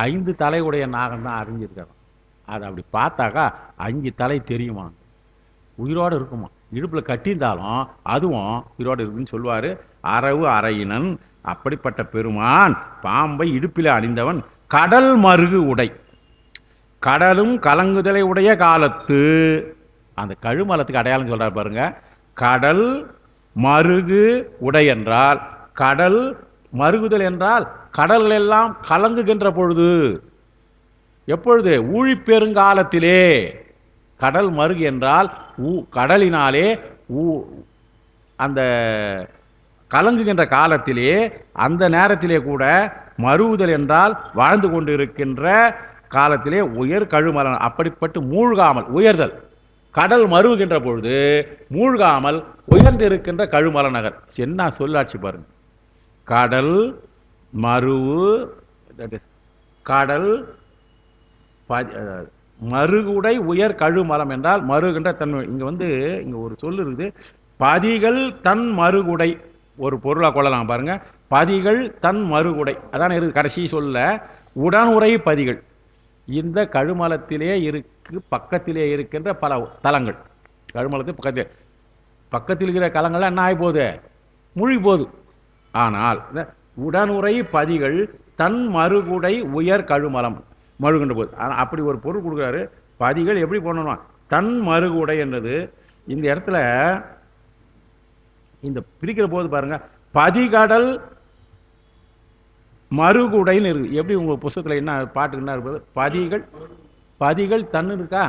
5 தலையுடைய நாகம் தான் அறிஞ்சிருக்காங்க. அதை அப்படி பார்த்தாக்கா 5 தலை தெரியுமா, உயிரோடு இருக்குமா. இடுப்பில் கட்டியிருந்தாலும் அதுவும் உயிரோடு இருக்குன்னு சொல்லுவார். அரவு அறையினன். அப்படிப்பட்ட பெருமான் பாம்பை இடுப்பில் அணிந்தவன். கடல் மருகு உடை, கடலும் கலங்குதலை உடைய காலத்து, அந்த கழுமலத்துக்கு அடையாளம் சொல்றார் பாருங்க. கடல் மருகு உடை என்றால், கடல் மருகுதல் என்றால் கடல்கள் எல்லாம் கலங்குகின்ற பொழுது. எப்பொழுது, ஊழிப்பெருங்காலத்திலே. கடல் மருகு என்றால் கடலினாலே அந்த கலங்குகின்ற காலத்திலே, அந்த நேரத்திலே கூட மருவுதல் என்றால் வாழ்ந்து கொண்டு இருக்கின்ற காலத்திலே உயர் கழுமலம். அப்படிப்பட்டு மூழ்காமல் உயர்தல். கடல் மருவுகின்ற பொழுது மூழ்காமல் உயர்ந்து இருக்கின்ற கழுமல நகர். என்ன சொல்லாட்சி பாருங்க. கடல் மருவு, கடல் மருகுடை உயர் கழுமலம் என்றால் மருகின்ற தன்மை. இங்க ஒரு சொல்லு இருக்குது, பதிகள் தன் மருகுடை. ஒரு பொருளாக கொள்ளலாம் பாருங்க. பதிகள் தன் மருகுடை, அதான் இருக்குது கடைசி சொல்ல. உடனுரை பதிகள். இந்த கழுமலத்திலே பக்கத்திலே இருக்கின்ற பல தலங்கள், கழுமலத்துக்கு பக்கத்திலே பக்கத்தில் இருக்கிற கலங்கள்லாம் என்ன ஆகி போகுது, மூழ்கி போகுது. ஆனால் உடனுரை பதிகள் தன் மறுகுடை உயர் கழுமலம் மழுகின்ற போது அப்படி ஒரு பொருள் கொடுக்குறாரு. பதிகள் எப்படி பண்ணணும், தன் மறுகுடை என்றது இந்த இடத்துல இந்த பிரிக்கிற போது பாருங்க, பதிகடல் மறுகுடைன்னு இருக்கு. எப்படி உங்க புத்தகத்தில் என்ன பாட்டுக்கு என்ன இருப்பது, பதிகள் பதிகள் தன்னு இருக்கா,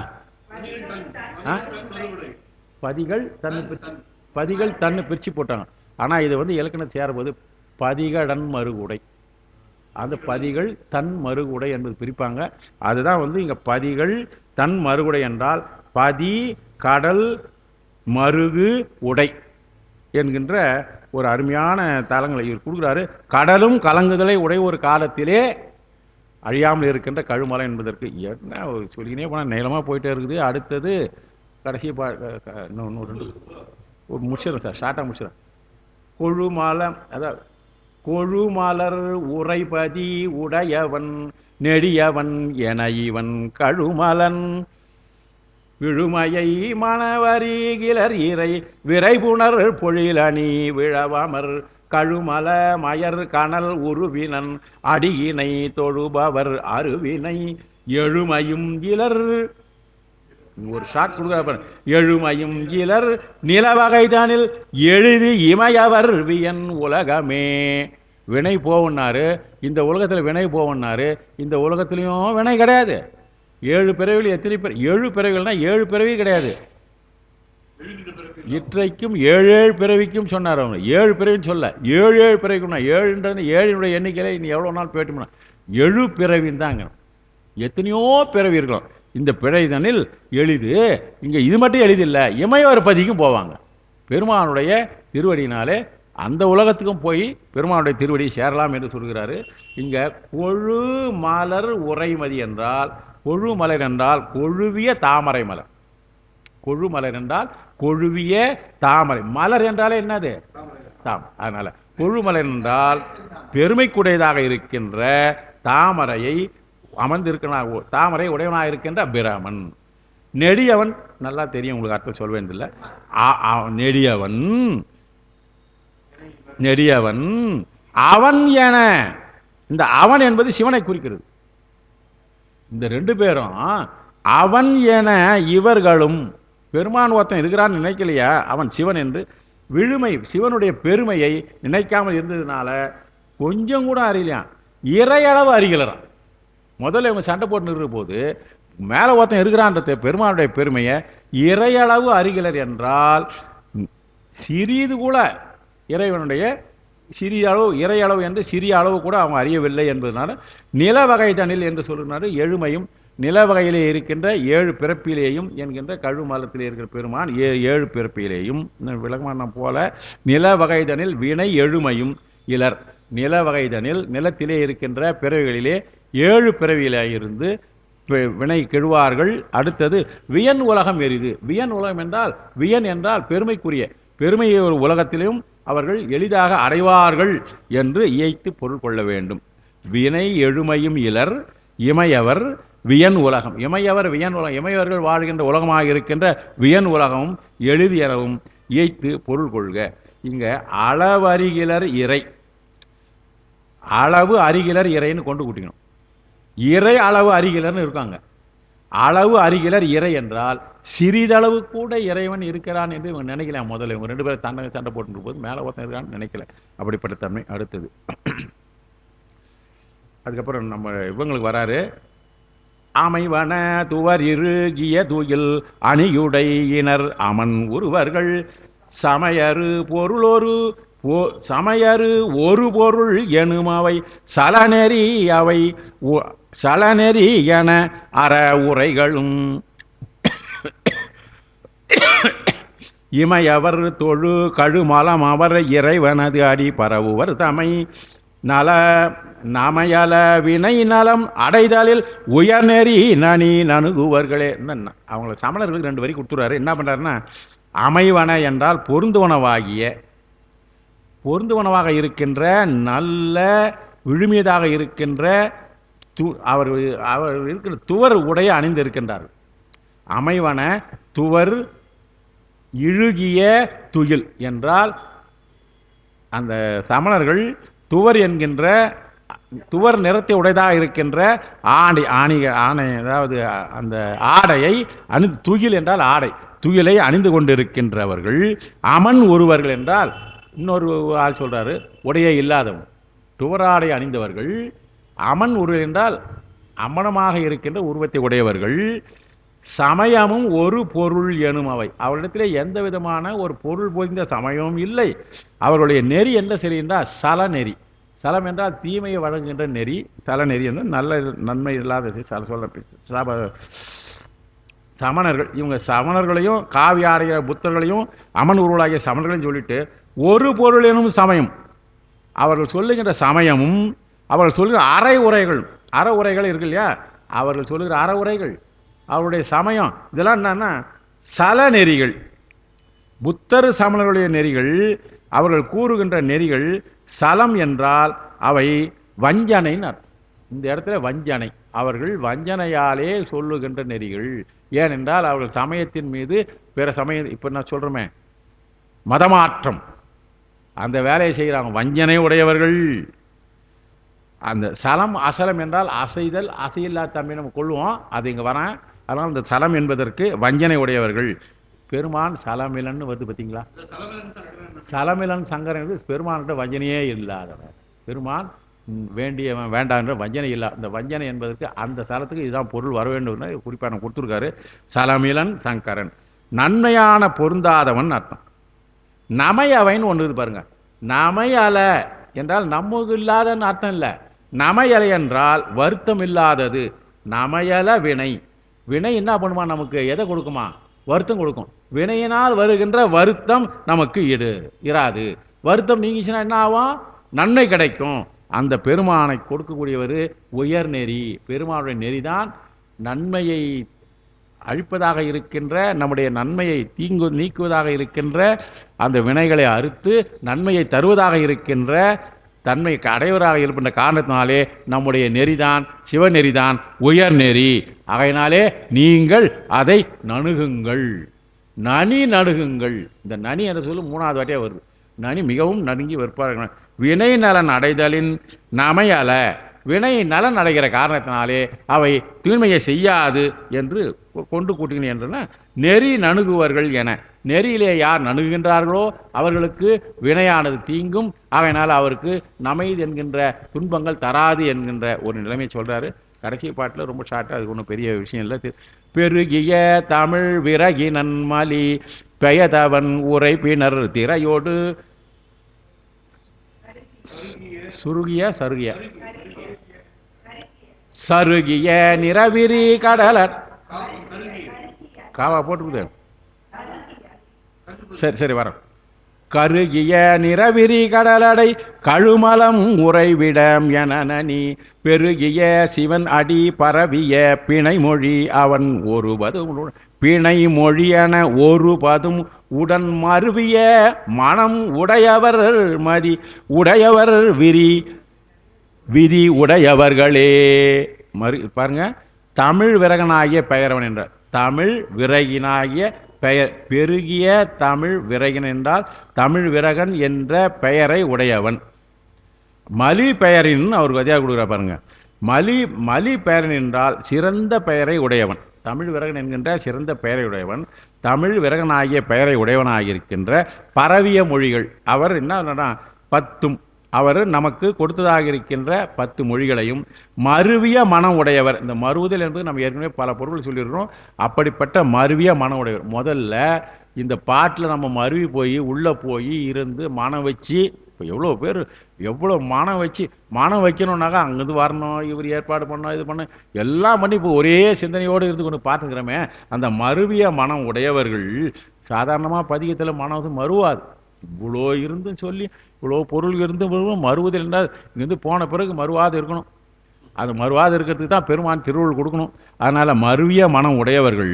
பதிகள் தன்னு பிரிச்சு, பதிகள் தன்னு பிரிச்சு போட்டாங்க. ஆனா இது வந்து இலக்கணம் சேரும்போது பதிகடன் மறுகுடை, அந்த பதிகள் தன் மறுகுடை என்பது பிரிப்பாங்க. அதுதான் வந்து இங்க பதிகள் தன் மறுகுடை என்றால் பதி கடல் மருகு உடை என்கின்ற ஒரு அருமையான தலங்களை இவர் கொடுக்குறாரு. கடலும் கலங்குதலை உடை ஒரு காலத்திலே அழியாமல் இருக்கின்ற கழுமலை என்பதற்கு என்ன சொல்லினே போனால் நீளமாக போயிட்டே இருக்குது. அடுத்தது கடைசி இன்னும் ரெண்டு ஒரு முடிச்சிடறேன் சார், ஷார்ட்டாக முடிச்சிடறேன். கொழுமலம், அதாவது கொழுமலர் உரைபதி உடையவன் நெடியவன் என இவன் கழுமலன் விழுமையை மணவரிகிலர் இறை விரைபுணர் பொழிலணி விழவமர் கழுமல மயர் கணல் உருவினன் அடியினை தொழுபவர் அருவினை எழுமையும் இலர். ஒரு ஷாட் கொடுக்குற, எழுமையும் இலர் நிலவகைதானில் எழுதி இமையவர் வியன் உலகமே. வினை போவன்னாரு, இந்த உலகத்தில் வினை போவன்னாரு, இந்த உலகத்திலையும் வினை கிடையாது. 7 பிறவிகள் எத்தனை பேர், 7 பிறவிகள்னா 7 பிறவி கிடையாது, இற்றைக்கும் 7 பிறவிக்கும் சொன்னார். அவங்க 7 பிறவின்னு சொல்ல, 7 பிறவிக்கும்னா 7ன்றது 7னுடைய எண்ணிக்கையில் நீ எவ்வளோ நாள் போயிட்டோம்னா 7 பிறவின்னு தாங்க. எத்தனையோ பிறவி இருக்கலாம். இந்த பிழைதனில் எளிது, இங்கே இது மட்டும் எளிதில்லை, இமையவர் பதிக்கும் போவாங்க. பெருமானுடைய திருவடியினாலே அந்த உலகத்துக்கும் போய் பெருமானுடைய திருவடியை சேரலாம் என்று சொல்கிறாரு. இங்கே கொழு மலர் உரைமதி என்றால், கொழு மலர் என்றால் கொழுவிய தாமரை மலர். கொழு மலர் என்றால் கொழுவிய தாமரை மலர் என்றாலே என்னது, அதனால கொழு மலர் என்றால் பெருமைக்குடையதாக இருக்கின்ற தாமரையை அமர்ந்திருக்க, தாமரை உடையவனாக இருக்கின்ற பிரமன். நெடியவன் நல்லா தெரியும் உங்களுக்கு, அர்த்தம் சொல்ல வேண்டியதில்லை. நெடியவன், நெடியவன் அவன் என, இந்த அவன் என்பது சிவனை குறிக்கிறது. இந்த 2 பேரும் அவன் என இவர்களும், பெருமான் ஒருத்தன் இருக்கிறான்னு நினைக்கலையா அவன் சிவன் என்று, விழுமை சிவனுடைய பெருமையை நினைக்காமல் இருந்ததுனால கொஞ்சம் கூட அறியலையான், இறையளவு அறிகலறான். முதல்ல இவங்க சண்டை போட்டு நிற்கிற போது மேலே ஒருத்தன் இருக்கிறான்ற பெருமானுடைய பெருமையை இறையளவு அறிகலர் என்றால் சிறிது கூட இறைவனுடைய சிறிய அளவு, இறையளவு என்று சிறிய அளவு கூட அவங்க அறியவில்லை என்பதனால நில வகைதனில் என்று சொல்லுனாரு. எழுமையும் நில வகையிலே இருக்கின்ற 7 பிறப்பிலேயும் என்கின்ற கழுமலத்திலே இருக்கிற பெருமான் 7 பிறப்பிலேயும் விளக்கமான போல நில வகைதனில் வினை எழுமையும் இலர். நில வகைதனில் நிலத்திலே இருக்கின்ற பிறவிகளிலே 7 பிறவியிலே இருந்து வினை கெழுவார்கள். அடுத்தது வியன் உலகம் எரிது. வியன் உலகம் என்றால், வியன் என்றால் பெருமைக்குரிய, பெருமையை ஒரு உலகத்திலும் அவர்கள் எளிதாக அடைவார்கள் என்று இயைத்து பொருள் கொள்ள வேண்டும். வினை எழுமையும் இலர் இமையவர் வியன் உலகம். இமையவர் வியன் உலகம், இமையவர்கள் வாழ்கின்ற உலகமாக இருக்கின்ற வியன் உலகமும் எளிது எனவும் இயைத்து பொருள் கொள்க. இங்க அளவறிகிலர் இறை, அளவு அறிகிலர் இறைன்னு கொண்டு கூட்டிக்கணும். இறை அளவு அறிகிலர்னு இருக்காங்க. அளவு அறிகிலர் இறை என்றால் சிறிதளவு கூட இறைவன் இருக்கிறான் என்று இவங்க நினைக்கலாம். முதல்ல இவங்க 2 பேரும் தண்டனை சண்டை போட்டு போது மேலே ஒருத்தன் இருக்கான்னு நினைக்கல, அப்படிப்பட்ட தன்மை. அடுத்தது அதுக்கப்புறம் நம்ம இவங்களுக்கு வராரு. அமைவன துவர் இருகிய துயில் அணியுடையினர் அமன் ஒருவர்கள் சமையறு பொருளொரு சமையறு ஒரு பொருள் எனும் அவை சலநெறி, அவை சலநெறி என அற உரைகளும் இமையவர் தொழு கழுமலம் அவர் இறைவனது அடி பரவுவர் தமை நல நமையல வினை நலம் அடைதலில் உயர்நெறி நனி நணுகுவர்களே. அவங்கள சமணர்களுக்கு 2 வரி கொடுத்துறாரு. என்ன பண்றாருன்னா, அமைவன என்றால் பொருந்துவனவாகிய, பொருந்துவனவாக இருக்கின்ற நல்ல விழுமியதாக இருக்கின்ற அவர் இருக்கிற துவர் உடைய அணிந்து இருக்கின்றார். அமைவன துவர் இழுகிய துயில் என்றால் அந்த சமணர்கள் துவர் என்கின்ற துவர் நிறத்தை உடையதாக இருக்கின்ற ஆணை அதாவது அந்த ஆடையை அணிந்து, துகில் என்றால் ஆடை, துகிலை அணிந்து கொண்டிருக்கின்றவர்கள். அமன் ஒருவர்கள் என்றால் இன்னொரு ஆள் சொல்றாரு, உடையே இல்லாதவன். துவராடை அணிந்தவர்கள். அமன் உருவல் என்றால் அமனமாக இருக்கின்ற உருவத்தை உடையவர்கள். சமயமும் ஒரு பொருள் எனும் அவை, அவர்களிடத்திலே எந்த விதமான ஒரு பொருள் பொதிந்த சமயமும் இல்லை. அவர்களுடைய நெறி என்ன சரி என்றால் சல நெறி. சலம் என்றால் தீமையை வழங்குகின்ற நெறி. சல நெறி என்று நல்ல நன்மை இல்லாத சொல்ல சமணர்கள். இவங்க சமணர்களையும் காவியாடைய புத்தர்களையும் அமன் உருவலாகிய சமணர்களையும் சொல்லிட்டு ஒரு பொருள் எனும் சமயம், அவர்கள் சொல்லுகின்ற சமயமும் அவர்கள் சொல்லுகிற அரை உரைகள் இருக்கு இல்லையா, அவர்கள் சொல்லுகிற அற உரைகள், அவருடைய சமயம், இதெல்லாம் என்னன்னா சல நெறிகள். புத்தர் சமணர்களுடைய நெறிகள், அவர்கள் கூறுகின்ற நெறிகள் சலம் என்றால் அவை வஞ்சனைன்னு அர்த்தம். இந்த இடத்துல வஞ்சனை, அவர்கள் வஞ்சனையாலே சொல்லுகின்ற நெறிகள். ஏனென்றால் அவர்கள் சமயத்தின் மீது பிற சமயம், இப்போ நான் சொல்கிறோமே மதமாற்றம், அந்த வேலையை செய்கிறாங்க, வஞ்சனை உடையவர்கள். அந்த சலம் அசலம் என்றால் அசைதல், அசையில்லா தன்மை நம்ம கொள்வோம், அது இங்கே வரேன். அதனால் இந்த சலம் என்பதற்கு வஞ்சனை உடையவர்கள். பெருமான் சலமிலன்னு வருது பார்த்தீங்களா, சலமிலன் சங்கரன் பெருமான்கிட்ட வஞ்சனையே இல்லாதவர். பெருமான் வேண்டியவன் வேண்டாம் என்ற வஞ்சனை இல்லை. இந்த வஞ்சனை என்பதற்கு அந்த சலத்துக்கு இதுதான் பொருள் வர வேண்டும் குறிப்பாக நம்ம கொடுத்துருக்காரு. சலமிலன் சங்கரன், நன்மையான பொருந்தாதவன் அர்த்தம். நமையவைன்னு ஒன்று இது பாருங்க. நமையல என்றால் நமக்கு இல்லாதன்னு அர்த்தம் இல்லை. நமையலை என்றால் வருத்தம் இல்லாதது. நமையல வினை, வினை என்ன பண்ணுமா, நமக்கு எதை கொடுக்குமா, வருத்தம் கொடுக்கும். வினையினால் வருகின்ற வருத்தம் நமக்கு இராது. வருத்தம் நீங்கிச்சுன்னா என்ன ஆகும், நன்மை கிடைக்கும். அந்த பெருமானை கொடுக்கக்கூடியவர் உயர் நெறி. பெருமானுடைய நெறிதான் நன்மையை அழிப்பதாக இருக்கின்ற, நம்முடைய நன்மையை நீக்குவதாக இருக்கின்ற, அந்த வினைகளை அறுத்து நன்மையை தருவதாக இருக்கின்ற, தன்மைக்கு அடைவராக இருக்கின்ற காரணத்தினாலே நம்முடைய நெறிதான் சிவநெறிதான் உயர் நெறி. ஆகையினாலே நீங்கள் அதை நணுகுங்கள், நனி நணுகுங்கள். இந்த நனி என்ற சொல்லு 3வது வாட்டியாக வருது. நனி மிகவும் நடுங்கி வெறுப்பார்கள். வினை நலன் அடைதலின் நமையல, வினை நலன் அடைகிற காரணத்தினாலே அவை தீமையை செய்யாது என்று கொண்டு கூட்டினேன் என்றன. நெறி நணுகுவர்கள் என, நெறியிலே யார் நணுகுகின்றார்களோ அவர்களுக்கு வினையானது தீங்கும். ஆகையினால் அவருக்கு நமைது என்கின்ற துன்பங்கள் தராது என்கின்ற ஒரு நிலைமை சொல்றாரு. கடைசி பாட்டில் ரொம்ப ஷார்ட்டாக, அது ஒன்றும் பெரிய விஷயம் இல்லை. பெருகிய தமிழ் விறகினன் மலி பெயதவன் உரைப்பினர் திரையோடு சுருகிய சருகிய நிறவிரி கடலர் காவா போட்டுக்குது. சரி வரோம். கருகிய நிறவிரி கடலடை கழுமலம் உறைவிடம் என நனி பெருகிய சிவன் அடி பரவிய பிணைமொழி அவன் ஒருபதும் பிணைமொழியன ஒருபதும் உடன் மருவிய மனம் உடையவர் மதி உடையவர் விதி உடையவர்களே. பாருங்க, தமிழ் விரகனாகிய பெயரவன் என்றார். தமிழ் விறகினாகிய பெயர், பெருகிய தமிழ் விறகின் என்றால் தமிழ் விரகன் என்ற பெயரை உடையவன். மலி பெயரின் அவருக்கு வதியாக கொடுக்குற பாருங்க. மலி பெயரின் என்றால் சிறந்த பெயரை உடையவன். தமிழ் விரகன் என்கின்ற சிறந்த பெயரை உடையவன், தமிழ் விரகனாகிய பெயரை உடையவனாகியிருக்கின்ற பரவிய மொழிகள். அவர் என்ன 10 அவர் நமக்கு கொடுத்ததாக இருக்கின்ற 10 மொழிகளையும் மருவிய மனம் உடையவர். இந்த மருவுதல் என்பது நம்ம ஏற்கனவே பல பொருட்கள் சொல்லியிருக்கிறோம். அப்படிப்பட்ட மருவிய மனம் உடையவர். முதல்ல இந்த பாட்டில் நம்ம மருவி போய் உள்ளே போய் இருந்து மனம் வச்சு, இப்போ எவ்வளோ பேர் எவ்வளோ மனம் வைக்கணுன்னாக்கா அங்கேருந்து வரணும், இவர் ஏற்பாடு பண்ணோம், இது பண்ண எல்லாம் பண்ணி இப்போ ஒரே சிந்தனையோடு இருந்து கொண்டு பார்த்துக்கிறோமே. அந்த மருவிய மனம் உடையவர்கள் சாதாரணமாக பதிகத்தில் மனம் வந்து மருவாது. இவ்வளோ இருந்தும் சொல்லி இவ்வளோ பொருள் இருந்தும் மறுவதில் என்றால் இங்கேருந்து போன பிறகு மறுவாது இருக்கணும். அது மறுவாது இருக்கிறதுக்கு தான் பெருமான் திருவுள் கொடுக்கணும். அதனால் மருவிய மனம் உடையவர்கள்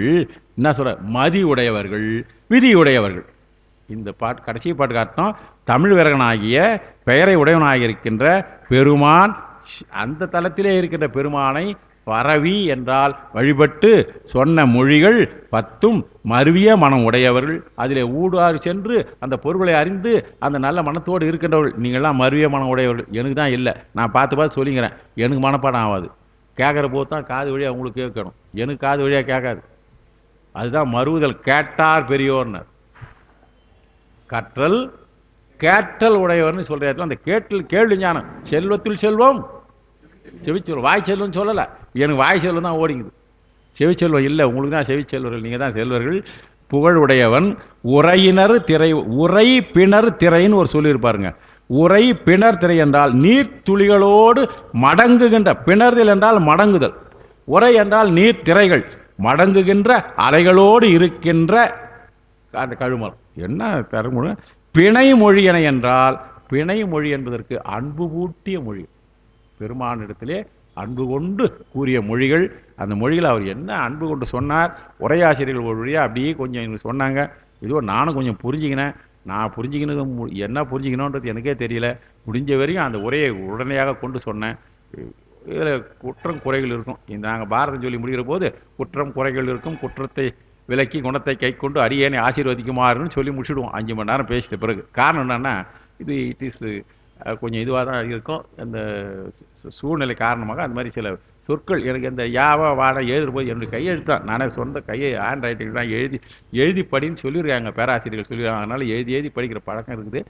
என்ன சொல்ற, மதி உடையவர்கள் விதி உடையவர்கள். இந்த பாட்டு கடைசி பாட்டுக்கு அர்த்தம் தமிழ் விரகனாகிய பெயரை உடையவனாக இருக்கின்ற பெருமான், அந்த தலத்திலே இருக்கின்ற பெருமானை பரவி என்றால் வழிபட்டு சொன்ன மொழிகள் 10ம் மருவிய மனம் உடையவர்கள், அதிலே ஊடாறு சென்று அந்த பொருளை அறிந்து அந்த நல்ல மனத்தோடு இருக்கின்றவர்கள். நீங்கள்லாம் மருவிய மனம் உடையவர்கள். எனக்கு தான் இல்லை, நான் பார்த்து சொல்லிக்கிறேன். எனக்கு மனப்பாடம் ஆகாது. கேட்குற போது தான் காது வழியாக உங்களுக்கு கேட்கணும், எனக்கு காது வழியாக கேட்காது. அதுதான் மறுவுதல். கேட்டார் பெரியோர்னர். கற்றல் கேட்டல் உடையவர்னு சொல்ற இடத்துல அந்த கேட்டல் கேள்வி ஞானம். செல்வத்தில் செல்வம் செவிச்செல்வம். வாய் செல்வம் சொல்லலை, எனக்கு வாய் செல்வம் தான் ஓடிங்குது. செவிச்செல்வம் இல்லை, உங்களுக்கு தான் செவிச்செல்வர்கள், நீங்கள் தான் செல்வர்கள். புகழ் உடையவன் உரையினர் திரை. உரை பிணர் திரைன்னு ஒரு சொல்லியிருப்பாருங்க. உரை பிணர் திரை என்றால் நீர் துளிகளோடு மடங்குகின்ற. பிணர்தல் என்றால் மடங்குதல், உரை என்றால் நீர் திரைகள், மடங்குகின்ற அலைகளோடு இருக்கின்ற அந்த கழுமலம். என்ன தரமுறை பிணை மொழியன என்றால், பிணை மொழி என்பதற்கு அன்பு பூட்டிய மொழி. பெருமானிடத்திலே அன்பு கொண்டு கூறிய மொழிகள். அந்த மொழிகள் அவர் என்ன அன்பு கொண்டு சொன்னார், உரையாசிரியர்கள் ஒரு வழியாக அப்படியே கொஞ்சம் சொன்னாங்க. இதுவோ நானும் கொஞ்சம் புரிஞ்சுக்கினேன். நான் புரிஞ்சுக்கினது என்ன புரிஞ்சுக்கணுன்றது எனக்கே தெரியல. முடிஞ்ச வரையும் அந்த உரையை உடனடியாக கொண்டு சொன்னேன். இதில் குற்றம் குறைகள் இருக்கும். இந்த நாங்கள் பாரதம் சொல்லி முடிகிற போது குற்றம் குறைகள் இருக்கும். குற்றத்தை விலக்கி குணத்தை கை கொண்டு அடியேனை ஆசீர்வதிக்குமாறுன்னு சொல்லி முடிச்சுடுவோம் 5 மணி நேரம் பேசிட்ட பிறகு. காரணம் என்னென்னா, இது இட் இஸ் கொஞ்சம் இதுவாக தான் இருக்கும். அந்த சூழ்நிலை காரணமாக அந்த மாதிரி சில சொற்கள் எனக்கு இந்த யாவா வாட எழுதுகிற போது என்னுடைய கையெழுத்தான். நானே சொந்த கையை ஹேண்ட் ரைட்டிங் தான் எழுதி படின்னு சொல்லியிருக்காங்க, பேராசிரியர்கள் சொல்லியிருக்காங்க. அதனால் எழுதி படிக்கிற பழக்கம் இருக்குது.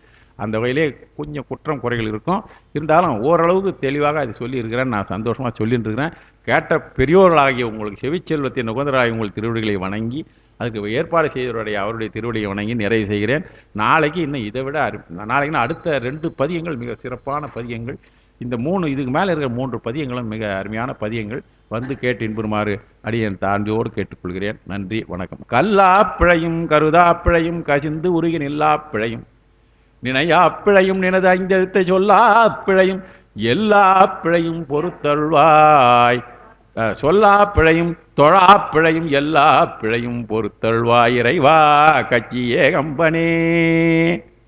அந்த வகையிலே கொஞ்சம் குற்றம் குறைகள் இருக்கும். இருந்தாலும் ஓரளவுக்கு தெளிவாக அது சொல்லியிருக்கிறேன். நான் சந்தோஷமாக சொல்லிட்டு இருக்கிறேன். கேட்ட பெரியோர்களாகிய உங்களுக்கு செவிச்செல்வத்தின் நுகர்ந்தராகிய உங்கள் திருவடிகளை வணங்கி, அதுக்கு ஏற்பாடு செய்தவருடைய அவருடைய திருவடியை வணங்கி நிறைவு செய்கிறேன். நாளைக்கு இன்னும் இதை விட நாளைக்குன்னா அடுத்த 2 பதியங்கள் மிக சிறப்பான பதியங்கள். இந்த 3 இதுக்கு மேலே இருக்கிற 3 பதியங்களும் மிக அருமையான பதியங்கள். வந்து கேட்டு இன்புறுமாறு அடியேன் தாழ்மையோடு கேட்டுக்கொள்கிறேன். நன்றி, வணக்கம். கல்லா பிழையும் கருதா பிழையும் கசிந்து உருகி நில்லா பிழையும் நினையா பிழையும் நினது 5 எழுத்தை சொல்லா பிழையும் எல்லா பிழையும் பொறுத்தருள்வாய். சொல்லா பிழையும் தொழா பிழையும் எல்லா பிழையும் பொறுத்தருள்வாய். இறைவா கச்சியே கம்பனே.